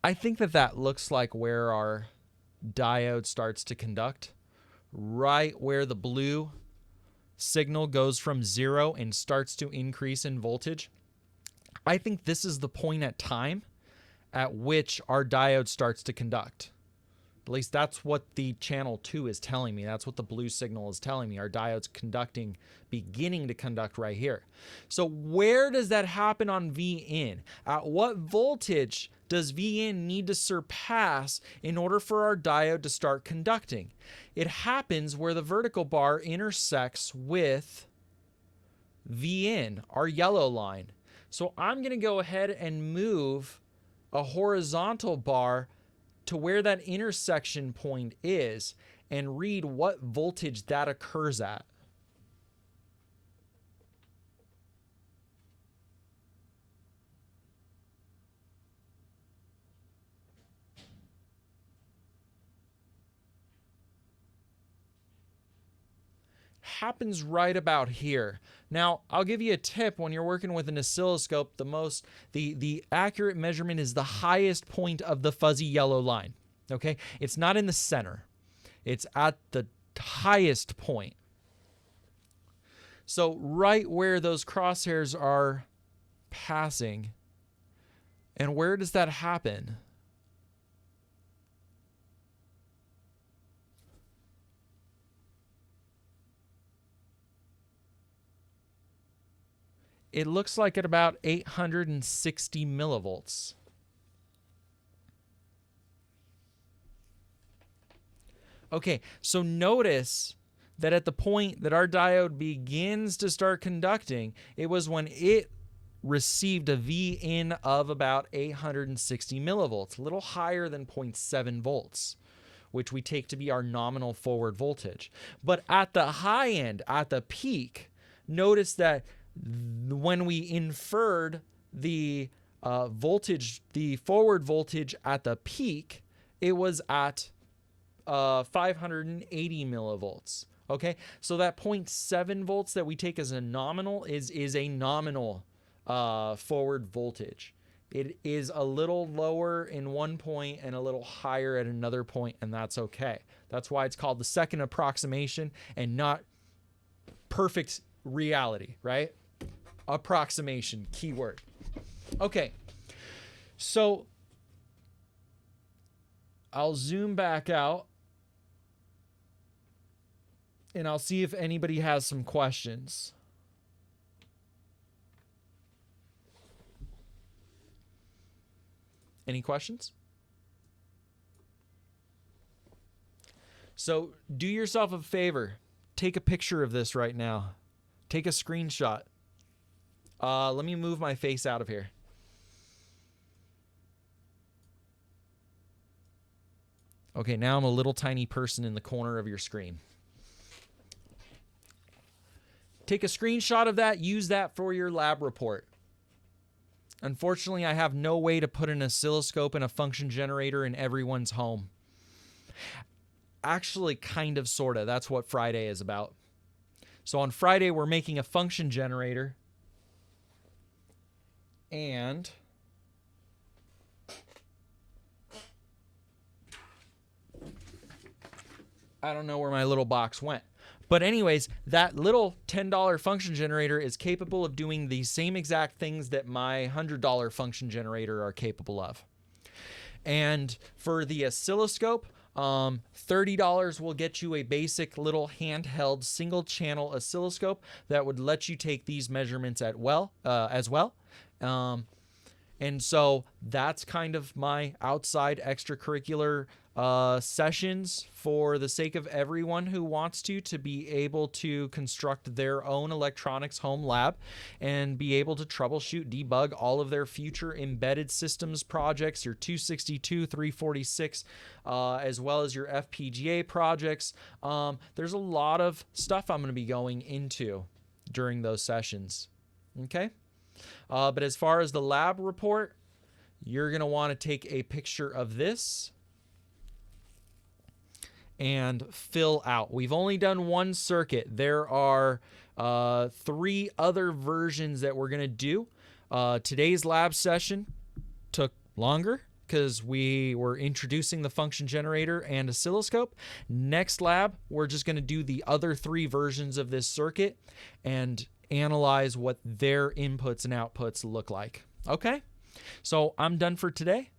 I think that looks like where our diode starts to conduct, right where the blue signal goes from 0 and starts to increase in voltage. I think this is the point at time at which our diode starts to conduct. At least that's what the channel 2 is telling me. That's what the blue signal is telling me. Our diode's conducting, beginning to conduct right here. So where does that happen on V in? At what voltage does V in need to surpass in order for our diode to start conducting? It happens where the vertical bar intersects with V in, our yellow line. So I'm going to go ahead and move a horizontal bar to where that intersection point is and read what voltage that occurs at. happens right about here. Now, I'll give you a tip when you're working with an oscilloscope. The accurate measurement is the highest point of the fuzzy yellow line. Okay? It's not in the center. It's at the highest point. So right where those crosshairs are passing. And where does that happen? It looks like at about 860 millivolts. Okay, so notice that at the point that our diode begins to start conducting, it was when it received a V in of about 860 millivolts, a little higher than 0.7 volts, which we take to be our nominal forward voltage. But at the high end, at the peak, notice that when we inferred the voltage, the forward voltage at the peak, it was at 580 millivolts. Okay, so that 0.7 volts that we take as a nominal is a nominal forward voltage. It is a little lower in one point and a little higher at another point, and that's okay. That's why it's called the second approximation and not perfect reality, right? Approximation, keyword. Okay, so I'll zoom back out and I'll see if anybody has some questions. Any questions? So do yourself a favor. Take a picture of this right now. Take a screenshot. Let me move my face out of here. Okay, now I'm a little tiny person in the corner of your screen. Take a screenshot of that. Use that for your lab report. Unfortunately, I have no way to put an oscilloscope and a function generator in everyone's home. Actually, kind of, sort of. That's what Friday is about. So on Friday, we're making a function generator. And I don't know where my little box went. But anyways, that little $10 function generator is capable of doing the same exact things that my $100 function generator are capable of. And for the oscilloscope, $30 will get you a basic little handheld single channel oscilloscope that would let you take these measurements as well. And so that's kind of my outside extracurricular sessions for the sake of everyone who wants to be able to construct their own electronics home lab and be able to troubleshoot, debug all of their future embedded systems projects, your 262, 346, as well as your FPGA projects. There's a lot of stuff I'm going to be going into during those sessions. Okay? But as far as the lab report, you're going to want to take a picture of this and fill out. We've only done one circuit. There are 3 other versions that we're going to do. Today's lab session took longer because we were introducing the function generator and oscilloscope. Next lab, we're just going to do the other 3 versions of this circuit and analyze what their inputs and outputs look like. Okay? So I'm done for today.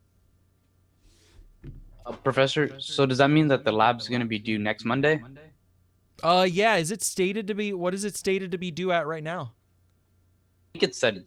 Professor, so does that mean that the lab's going to be due next Monday? Yeah, is it stated to be, what is it stated to be due at right now? I think it said